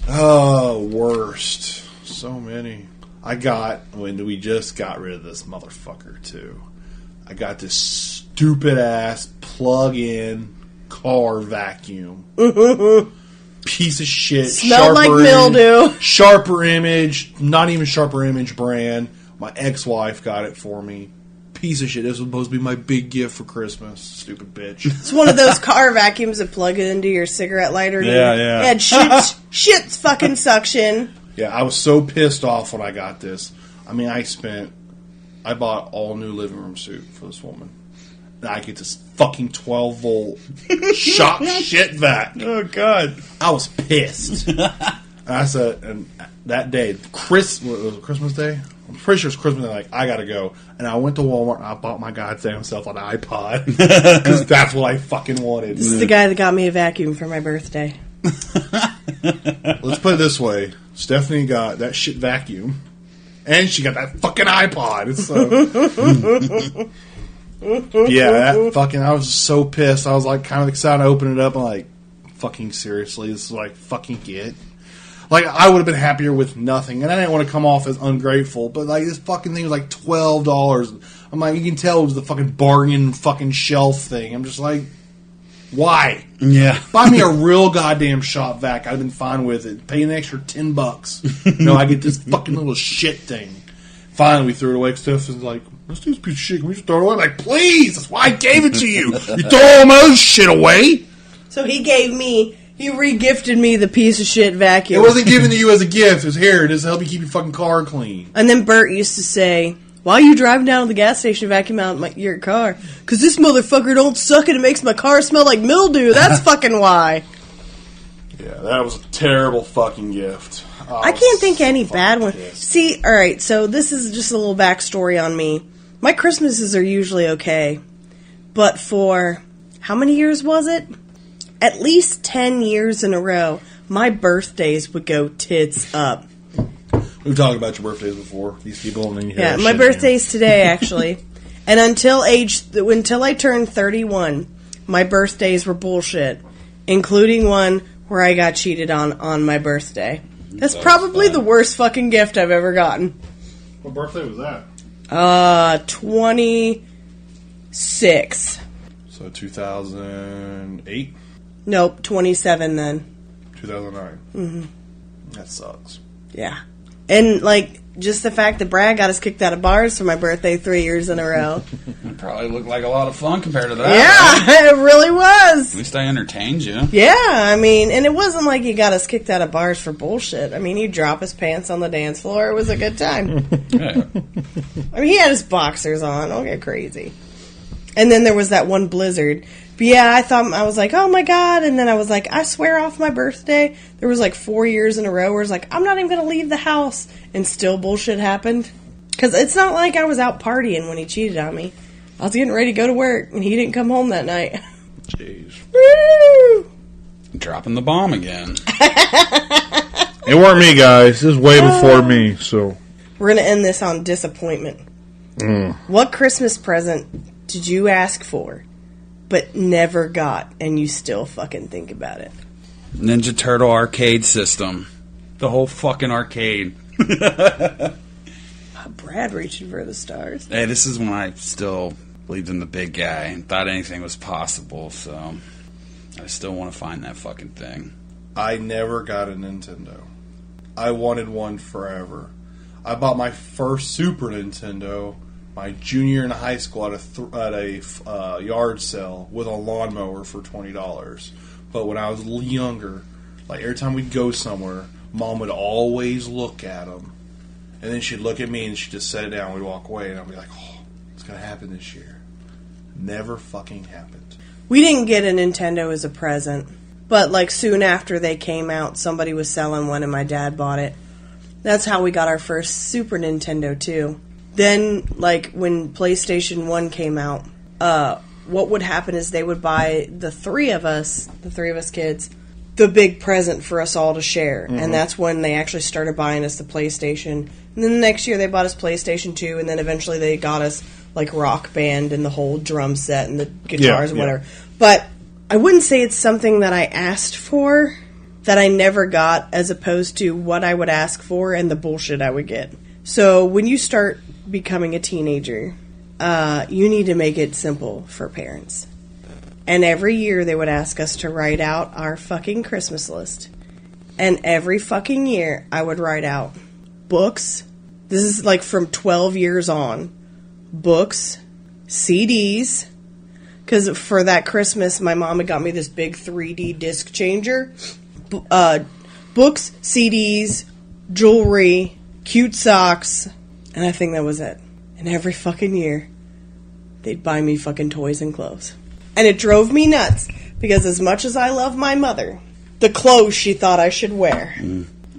Oh, worst. So many. When we just got rid of this motherfucker, too. I got this stupid-ass plug-in car vacuum. Piece of shit. Smelled like mildew. Sharper Image. Not even Sharper Image brand. My ex-wife got it for me. Piece of shit. This was supposed to be my big gift for Christmas. Stupid bitch. It's one of those car vacuums that plug it into your cigarette lighter. Yeah. It shit's fucking suction. Yeah, I was so pissed off when I got this. I mean, I bought all new living room suit for this woman. And I get this fucking 12-volt shock shit vac. Oh, God. I was pissed. And I said, and that day, was it Christmas Day? I'm pretty sure it's Christmas Day. Like, I gotta go. And I went to Walmart and I bought my goddamn self an iPod. Because that's what I fucking wanted. This is the guy that got me a vacuum for my birthday. Let's put it this way. Stephanie got that shit vacuum. And she got that fucking iPod. So. Yeah, that fucking, I was so pissed. I was like kind of excited to open it up. I'm like, fucking seriously, this is what I fucking get. Like, I would have been happier with nothing. And I didn't want to come off as ungrateful, but like, this fucking thing was like $12. I'm like, you can tell it was the fucking bargain fucking shelf thing. I'm just like, why? Yeah. Buy me a real goddamn shop vac. I'd have been fine with it. Pay an extra $10. No, I get this fucking little shit thing. Finally, we threw it away. Stephanie's like, let's do this piece of shit. Can we just throw it away? I'm like, please, that's why I gave it to you. You throw all my other shit away. So he re-gifted me the piece of shit vacuum. It wasn't given to you as a gift. It was here. Just help you keep your fucking car clean. And then Bert used to say, why are you driving down to the gas station to vacuum out your car? Because this motherfucker don't suck and it makes my car smell like mildew. That's fucking why. Yeah, that was a terrible fucking gift. I can't think of any bad one. Pissed. See, alright, so this is just a little backstory on me. My Christmases are usually okay. But for, how many years was it? At least 10 years in a row, my birthdays would go tits up. We've talked about your birthdays before. These people don't even hear Yeah, that my shit birthday's today, actually. And until I turned 31, my birthdays were bullshit. Including one where I got cheated on my birthday. That's probably the worst fucking gift I've ever gotten. What birthday was that? 26. So 2008? Nope, 27 then. 2009. Mm-hmm. That sucks. Yeah. And, like, just the fact that Brad got us kicked out of bars for my birthday 3 years in a row. It probably looked like a lot of fun compared to that. Yeah, Right? it really was. At least I entertained you. Yeah, I mean, and it wasn't like he got us kicked out of bars for bullshit. I mean, he'd drop his pants on the dance floor. It was a good time. Yeah. I mean, he had his boxers on. Don't get crazy. And then there was that one blizzard. But yeah, I was like, oh my God. And then I was like, I swear off my birthday. There was like 4 years in a row where it's like, I'm not even going to leave the house. And still bullshit happened. Because it's not like I was out partying when he cheated on me. I was getting ready to go to work and he didn't come home that night. Jeez. Woo! Dropping the bomb again. It weren't me, guys. This is way before me, so. We're going to end this on disappointment. What Christmas present did you ask for, but never got, and you still fucking think about it? Ninja Turtle arcade system. The whole fucking arcade. Brad reaching for the stars. Hey, this is when I still believed in the big guy and thought anything was possible, so I still want to find that fucking thing. I never got a Nintendo. I wanted one forever. I bought my first Super Nintendo my junior year in high school at a yard sale with a lawnmower for $20. But when I was younger, like every time we'd go somewhere, Mom would always look at them. And then she'd look at me and she'd just set it down and we'd walk away. And I'd be like, oh, it's going to happen this year. Never fucking happened. We didn't get a Nintendo as a present. But like soon after they came out, somebody was selling one and my dad bought it. That's how we got our first Super Nintendo too. Then, like, when PlayStation 1 came out, what would happen is they would buy the three of us kids, the big present for us all to share. Mm-hmm. And that's when they actually started buying us the PlayStation. And then the next year they bought us PlayStation 2, and then eventually they got us, like, Rock Band and the whole drum set and the guitars and whatever. But I wouldn't say it's something that I asked for that I never got, as opposed to what I would ask for and the bullshit I would get. So when you start becoming a teenager, you need to make it simple for parents. And every year they would ask us to write out our fucking Christmas list. And every fucking year I would write out books. This is like from 12 years on. Books, CDs. Because for that Christmas, my mom had got me this big 3D disc changer. Books, CDs, jewelry, cute socks. And I think that was it. And every fucking year, they'd buy me fucking toys and clothes. And it drove me nuts, because as much as I love my mother, the clothes she thought I should wear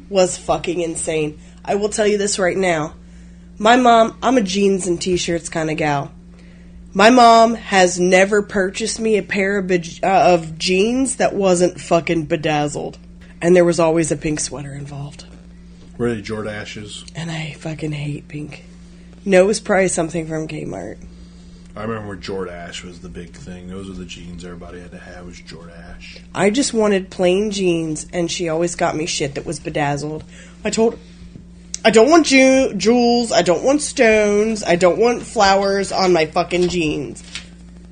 was fucking insane. I will tell you this right now. My mom, I'm a jeans and t-shirts kind of gal. My mom has never purchased me a pair of jeans that wasn't fucking bedazzled. And there was always a pink sweater involved. Were they Jordashes? And I fucking hate pink. No, it was probably something from Kmart. I remember when Jordache was the big thing. Those were the jeans everybody had to have, was Jordache. I just wanted plain jeans, and she always got me shit that was bedazzled. I told her, I don't want jewels, I don't want stones, I don't want flowers on my fucking jeans.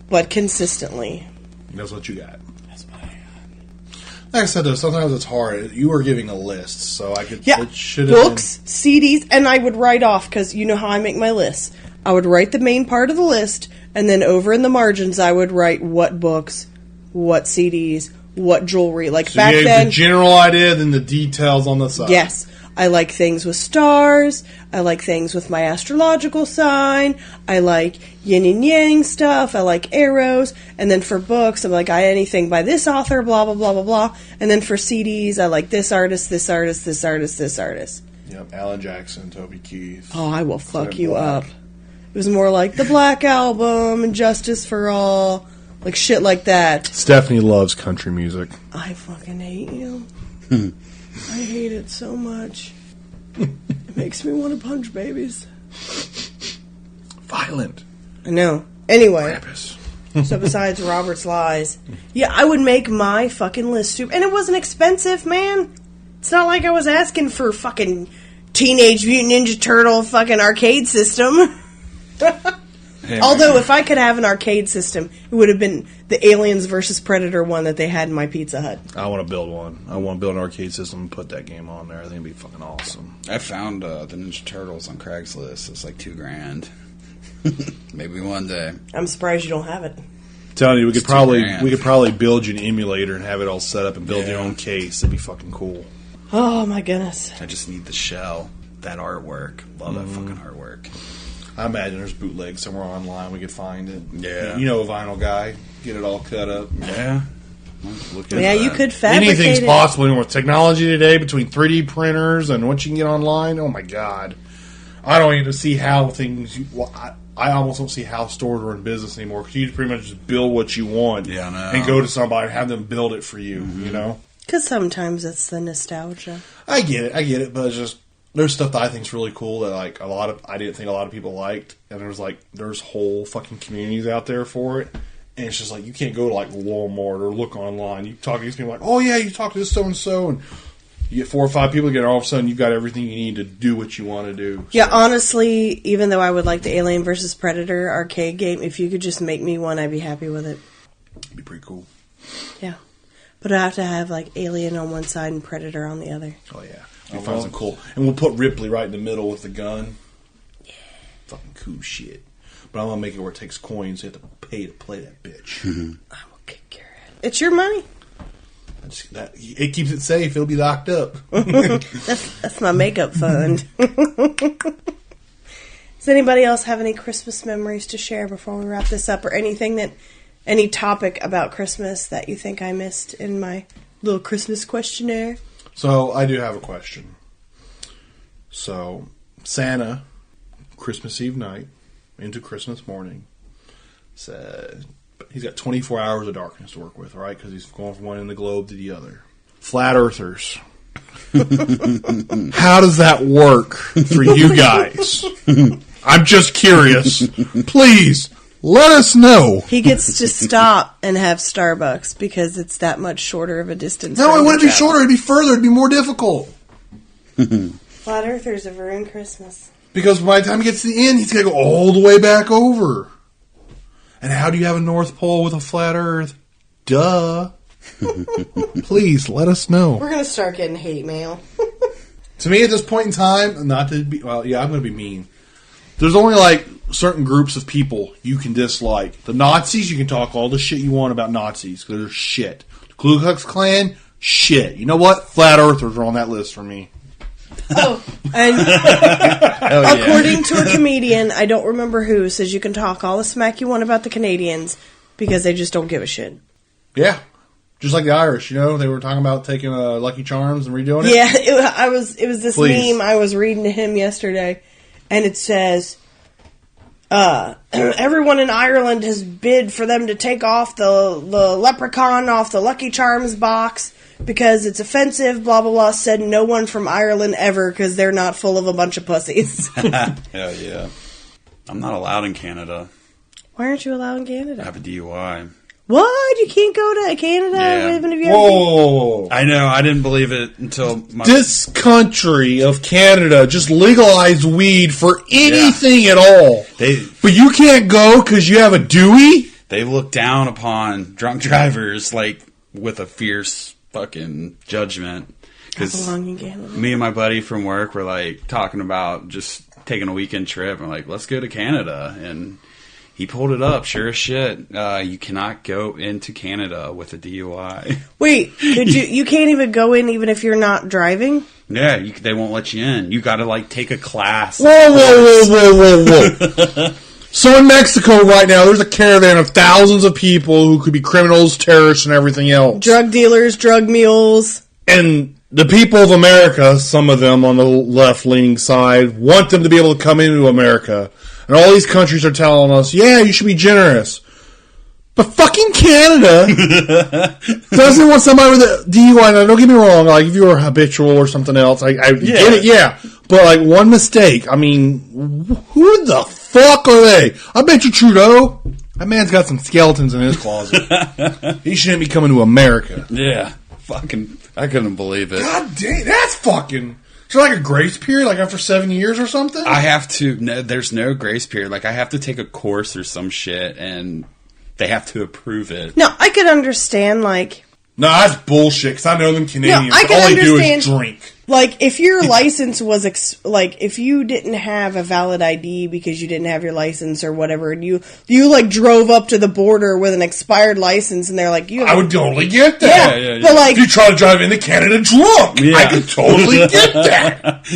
But consistently. That's what you got. That's what I got. Like I said, though, sometimes it's hard. You were giving a list, so I could... Yeah, it should have books, CDs, and I would write off, because you know how I make my lists. I would write the main part of the list, and then over in the margins, I would write what books, what CDs, what jewelry. Like So back you gave then, the general idea, then the details on the side. yes, I like things with stars. I like things with my astrological sign. I like yin and yang stuff. I like arrows. And then for books, I'm like, anything by this author, blah blah blah blah blah. And then for CDs, I like this artist, this artist, this artist, this artist. Yep, Alan Jackson, Toby Keith. Oh, I will fuck Said you Black. up. It was more like the Black Album and Justice for All, like shit like that. Stephanie loves country music. I fucking hate you. I hate it so much. It makes me want to punch babies. Violent. I know. Anyway, Krampus. so besides Robert's lies, yeah, I would make my fucking list too. And it wasn't expensive, man. It's not like I was asking for fucking Teenage Mutant Ninja Turtle fucking arcade system. Hey, Although, if I could have an arcade system, it would have been the Aliens vs. Predator one that they had in my Pizza Hut. I want to build one. I want to build an arcade system and put that game on there. I think it'd be fucking awesome. I found the Ninja Turtles on Craigslist. It's like $2,000. Maybe one day. I'm surprised you don't have it. I'm telling you, we could $2,000. probably build you an emulator and have it all set up and build your Yeah. own case. It'd be fucking cool. Oh, my goodness. I just need the shell. That artwork. Love that fucking artwork. I imagine there's bootlegs somewhere online we could find it. Yeah. You know a vinyl guy. Get it all cut up. Yeah. Look into Yeah, you that. could fabricate Anything's it. possible. You know, with technology today, between 3D printers and what you can get online, oh my god. I don't even see how things... I almost don't see how stores are in business anymore, because you can pretty much just build what you want Yeah, I know. and go to somebody and have them build it for you, you know? Because sometimes it's the nostalgia. I get it, but it's just... There's stuff that I think's really cool that I didn't think a lot of people liked, and there's whole fucking communities out there for it, and it's just like you can't go to like Walmart or look online. You talk to these people like, oh yeah, you talk to this so and so, and you get 4 or 5 people together, all of a sudden you've got everything you need to do what you want to do. Yeah, honestly, even though I would like the Alien vs. Predator arcade game, if you could just make me one, I'd be happy with it. It'd be pretty cool. Yeah. But I have to have like Alien on one side and Predator on the other. Oh yeah, we'll find some cool, and we'll put Ripley right in the middle with the gun. Yeah, fucking cool shit. But I'm gonna make it where it takes coins. You have to pay to play that bitch. I will kick your ass. It's your money. It keeps it safe. It'll be locked up. That's my makeup fund. Does anybody else have any Christmas memories to share before we wrap this up, or any topic about Christmas that you think I missed in my little Christmas questionnaire? So I do have a question. So Santa, Christmas Eve night into Christmas morning, said he's got 24 hours of darkness to work with, right? Because he's going from one end of the globe to the other. Flat Earthers. How does that work for you guys? I'm just curious. Please let us know. He gets to stop and have Starbucks because it's that much shorter of a distance. No, it wouldn't be shorter. It'd be further. It'd be more difficult. Flat Earthers have ruined Christmas. Because by the time he gets to the end, he's got to go all the way back over. And how do you have a North Pole with a flat Earth? Duh. Please, let us know. We're going to start getting hate mail. To me, at this point in time, not to be... Well, yeah, I'm going to be mean. There's only, like, certain groups of people you can dislike. The Nazis, you can talk all the shit you want about Nazis, because they're shit. The Ku Klux Klan, shit. You know what? Flat Earthers are on that list for me. Oh, and according to a comedian, I don't remember who, says you can talk all the smack you want about the Canadians because they just don't give a shit. Yeah. Just like the Irish, you know? They were talking about taking Lucky Charms and redoing it. Yeah, it was this Please. meme I was reading to him yesterday, and it says, everyone in Ireland has bid for them to take off the leprechaun off the Lucky Charms box because it's offensive, blah, blah, blah, said no one from Ireland ever because they're not full of a bunch of pussies. Hell yeah. I'm not allowed in Canada. Why aren't you allowed in I Canada? have a DUI. What? You can't go to Canada? Yeah. Even if you Whoa! I know, I didn't believe it until my... This country of Canada just legalized weed for anything at all. But you can't go because you have a Dewey? They look down upon drunk drivers, like, with a fierce fucking judgment. I belong in Canada. Me and my buddy from work were, like, talking about just taking a weekend trip. And like, let's go to Canada. And he pulled it up, sure as shit. You cannot go into Canada with a DUI. Wait, you can't even go in even if you're not driving? Yeah, they won't let you in. You got to, like, take a class. Whoa. So in Mexico right now, there's a caravan of thousands of people who could be criminals, terrorists, and everything else. Drug dealers, drug mules. And the people of America, some of them on the left-leaning side, want them to be able to come into America. And all these countries are telling us, yeah, you should be generous. But fucking Canada doesn't want somebody with a DUI. Now, don't get me wrong. Like, if you were habitual or something else, I get it, yeah. But, like, one mistake. I mean, who the fuck are they? I bet you Trudeau. That man's got some skeletons in his closet. He shouldn't be coming to America. Yeah. Fucking, I couldn't believe it. God dang, that's fucking... Is there like a grace period, like after 7 years or something? I have to... No, there's no grace period. Like, I have to take a course or some shit, and they have to approve it. No, I could understand, like... No, that's bullshit, because I know them Canadians. No, I can all they do understand- is drink. Like, if your license was, if you didn't have a valid ID because you didn't have your license or whatever, and you like, drove up to the border with an expired license, and they're like, you have I would totally get that. Yeah, but like... If you try to drive into Canada drunk, Yeah. I could totally get that.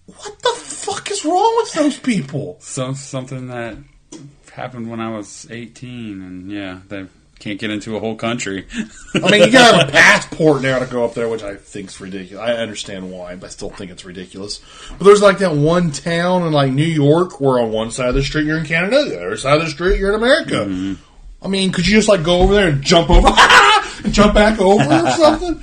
What the fuck is wrong with those people? Something that happened when I was 18, and yeah, they can't get into a whole country. I mean, you gotta have a passport now to go up there, which I think's ridiculous. I understand why, but I still think it's ridiculous. But there's like that one town in like New York where on one side of the street you're in Canada, the other side of the street you're in America. Mm-hmm. I mean, could you just like go over there and jump over and jump back over or something?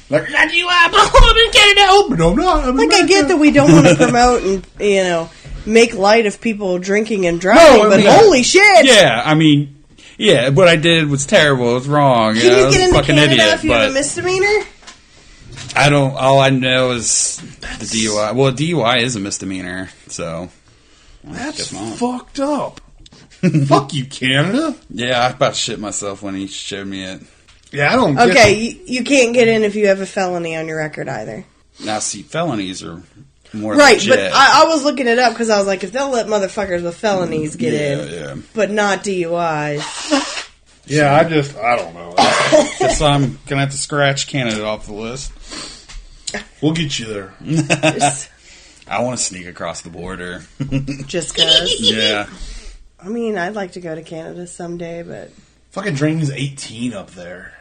Like, I'm in Canada. Oh, but no, I'm not. I'm in Like, I America. get that we don't want to promote and, make light of people drinking and driving, but holy shit! Yeah, I mean... Yeah, what I did was terrible. It was wrong. Can you get into fucking Canada idiot, if you have a misdemeanor? I don't. All I know is the DUI. Well, DUI is a misdemeanor, so That's fucked up. Fuck you, Canada. Yeah, I about shit myself when he showed me it. Yeah, I don't. Get Okay, you can't get in if you have a felony on your record either. Now, see, felonies are more Right, legit. but I was looking it up because I was like, if they'll let motherfuckers with felonies get in, but not DUIs. Yeah, I don't know. Guess I'm gonna have to scratch Canada off the list. We'll get you there. I want to sneak across the border. Just because. Yeah. I mean, I'd like to go to Canada someday, but... Fucking drinking's 18 up there.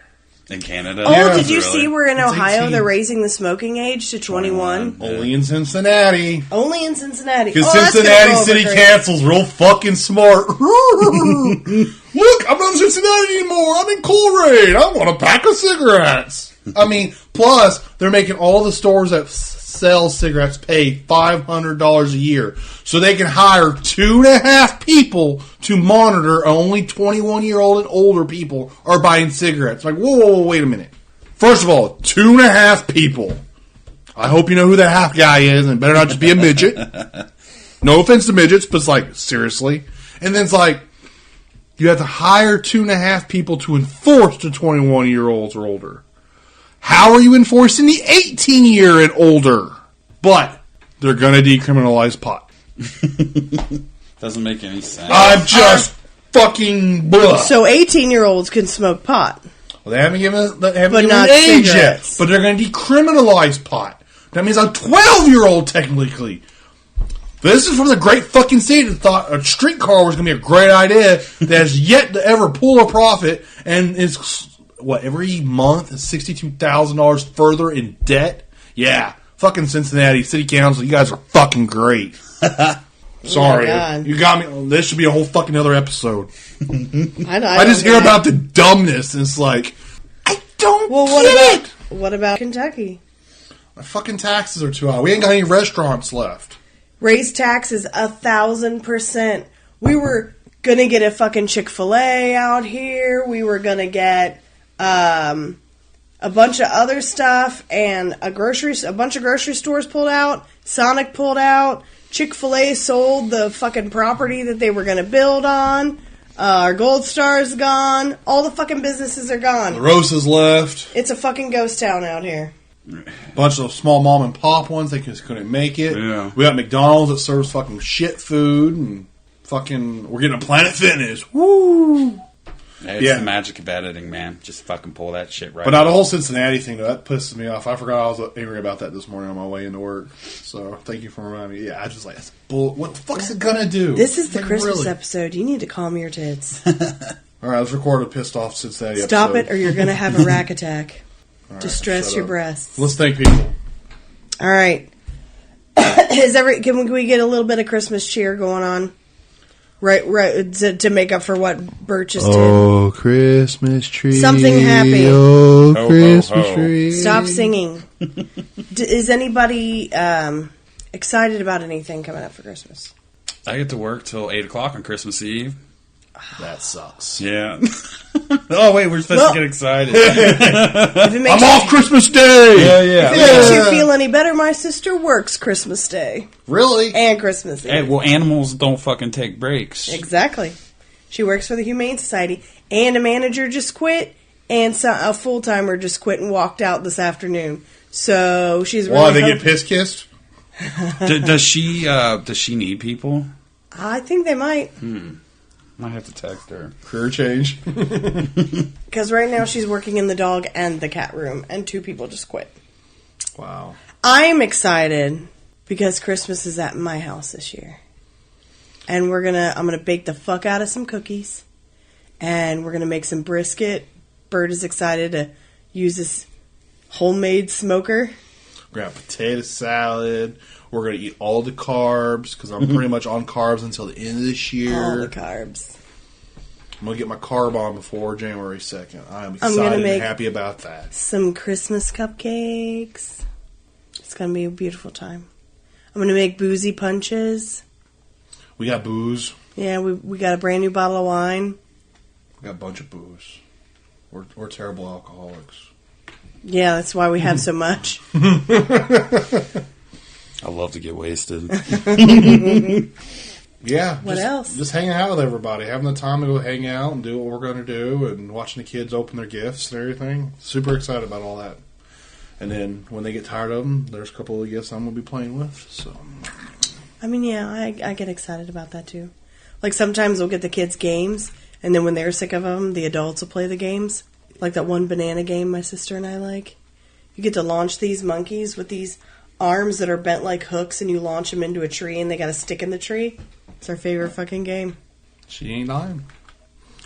In Canada. Oh, Yeah, did you really. see where in It's Ohio 18. they're raising the smoking age to 21? Only in Cincinnati. Only in Cincinnati. Because that's gonna Cincinnati go over City great. Council's real fucking smart. Look, I'm not in Cincinnati anymore. I'm in Coleraine. I want a pack of cigarettes. I mean, plus, they're making all the stores that sell cigarettes pay $500 a year so they can hire 2.5 people to monitor only 21-year-old and older people are buying cigarettes. Like, whoa, wait a minute. First of all, 2.5 people. I hope you know who that half guy is, and it better not just be a midget. No offense to midgets, but it's like, seriously. And then it's like, you have to hire 2.5 people to enforce the 21-year-olds or older. How are you enforcing the 18-year and older? But they're going to decriminalize pot. Doesn't make any sense. I'm just fucking blah. So 18-year-olds can smoke pot. Well, they haven't given But an not age cigarettes. yet. But they're going to decriminalize pot. That means a 12-year-old technically. This is from the great fucking state that thought a streetcar was going to be a great idea that has yet to ever pull a profit and is, every month is $62,000 further in debt? Yeah. Fucking Cincinnati City Council, you guys are fucking great. Sorry. God. You got me. This should be a whole fucking other episode. I just hear about the dumbness and it's like, I don't get it. What about Kentucky? My fucking taxes are too high. We ain't got any restaurants left. Raise taxes 1,000%. We were gonna get a fucking Chick-fil-A out here. We were gonna get a bunch of other stuff, and a bunch of grocery stores pulled out. Sonic pulled out. Chick-fil-A sold the fucking property that they were gonna build on. Our Gold Star's gone. All the fucking businesses are gone. The Rosa's left. It's a fucking ghost town out here. Bunch of small mom and pop ones, they just couldn't make it. Yeah. We got McDonald's that serves fucking shit food, and fucking we're getting a Planet Fitness. Woo! It's Yeah. the magic of editing, man. Just fucking pull that shit right But now out. the whole Cincinnati thing, though, that pisses me off. I forgot I was angry about that this morning on my way into work. So thank you for reminding me. Yeah, I just like, that's bull. What the fuck's it gonna do? This is the Like, Christmas really? episode. You need to calm your tits. All right, let's record a pissed off Cincinnati Stop episode. it, or you're gonna have a rack attack. All To right, stress shut your up. breasts. Let's thank people. All right. Can we get a little bit of Christmas cheer going on? Right, to make up for what Bert just Oh, Christmas tree. Something happy. Oh, Ho, ho, Christmas ho. tree. did. Stop singing. Is anybody excited about anything coming up for Christmas? I get to work till 8 o'clock on Christmas Eve. That sucks. Yeah. Oh, wait, we're supposed to get excited. If it makes, I'm off Christmas Day. yeah. if it makes you feel any better, my sister works Christmas Day Really? and Christmas Eve. Hey, well, animals don't fucking take breaks. Exactly. She works for the Humane Society, and a manager just quit, and a full-timer just quit and walked out this afternoon. So she's really Why, they get piss kissed? Does she need people? I think they might, Might have to text her. Career change. because right now she's working in the dog and the cat room, and 2 people just quit. Wow. I'm excited because Christmas is at my house this year. And I'm gonna bake the fuck out of some cookies. And we're gonna make some brisket. Bert is excited to use this homemade smoker. We're going to have potato salad. We're going to eat all the carbs because I'm pretty much on carbs until the end of this year. All the carbs. I'm going to get my carb on before January 2nd. I'm I'm excited gonna and make- happy about that. Some Christmas cupcakes. It's gonna be a beautiful time. I'm gonna make boozy punches. We got booze. Yeah, we got a brand new bottle of wine. We got a bunch of booze. We're terrible alcoholics. Yeah, that's why we have so much. I love to get wasted. Yeah. What else? Just hanging out with everybody. Having the time to go hang out and do what we're going to do and watching the kids open their gifts and everything. Super excited about all that. And then when they get tired of them, there's a couple of gifts I'm going to be playing with. So I mean, yeah, I get excited about that too. Like sometimes we'll get the kids games, and then when they're sick of them, the adults will play the games. Like that one banana game my sister and I like. You get to launch these monkeys with these arms that are bent like hooks, and you launch them into a tree, and they got to stick in the tree. It's our favorite fucking game. she ain't lying.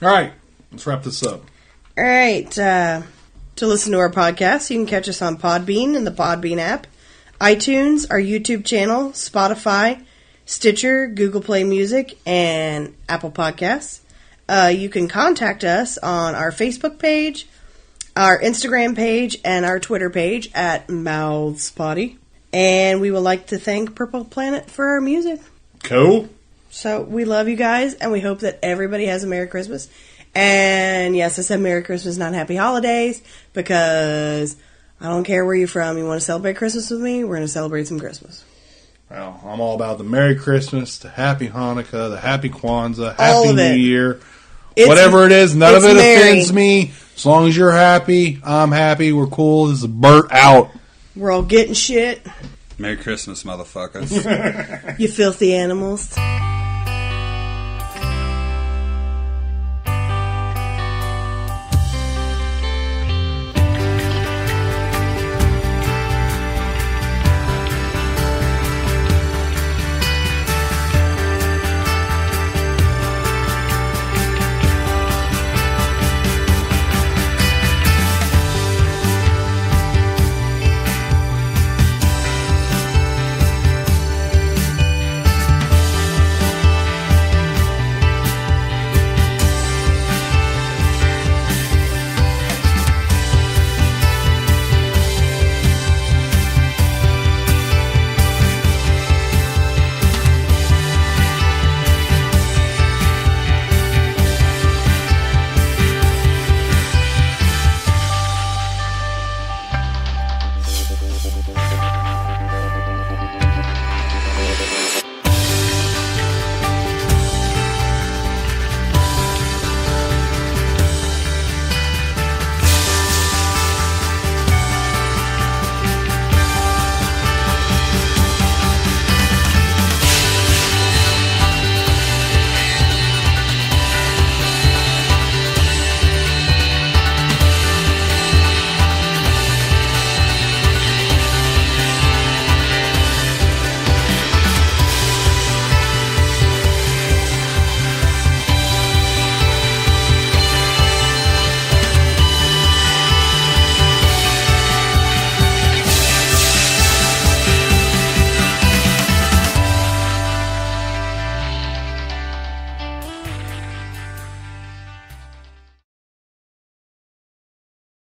All right. Let's wrap this up. All right. To listen to our podcast, you can catch us on Podbean and the Podbean app, iTunes, our YouTube channel, Spotify, Stitcher, Google Play Music, and Apple Podcasts. You can contact us on our Facebook page, our Instagram page, and our Twitter page at MouthsPotty. And we would like to thank Purple Planet for our music. Cool. So we love you guys, and we hope that everybody has a Merry Christmas. And yes, I said Merry Christmas, not Happy Holidays, because I don't care where you're from. You want to celebrate Christmas with me? We're going to celebrate some Christmas. Well, I'm all about the Merry Christmas, the Happy Hanukkah, the Happy Kwanzaa, All Happy of New it. Year. It's- Whatever it is, none of it's it merry. offends me. As long as you're happy, I'm happy. We're cool. This is Bert out. We're all getting shit. Merry Christmas, motherfuckers. You filthy animals.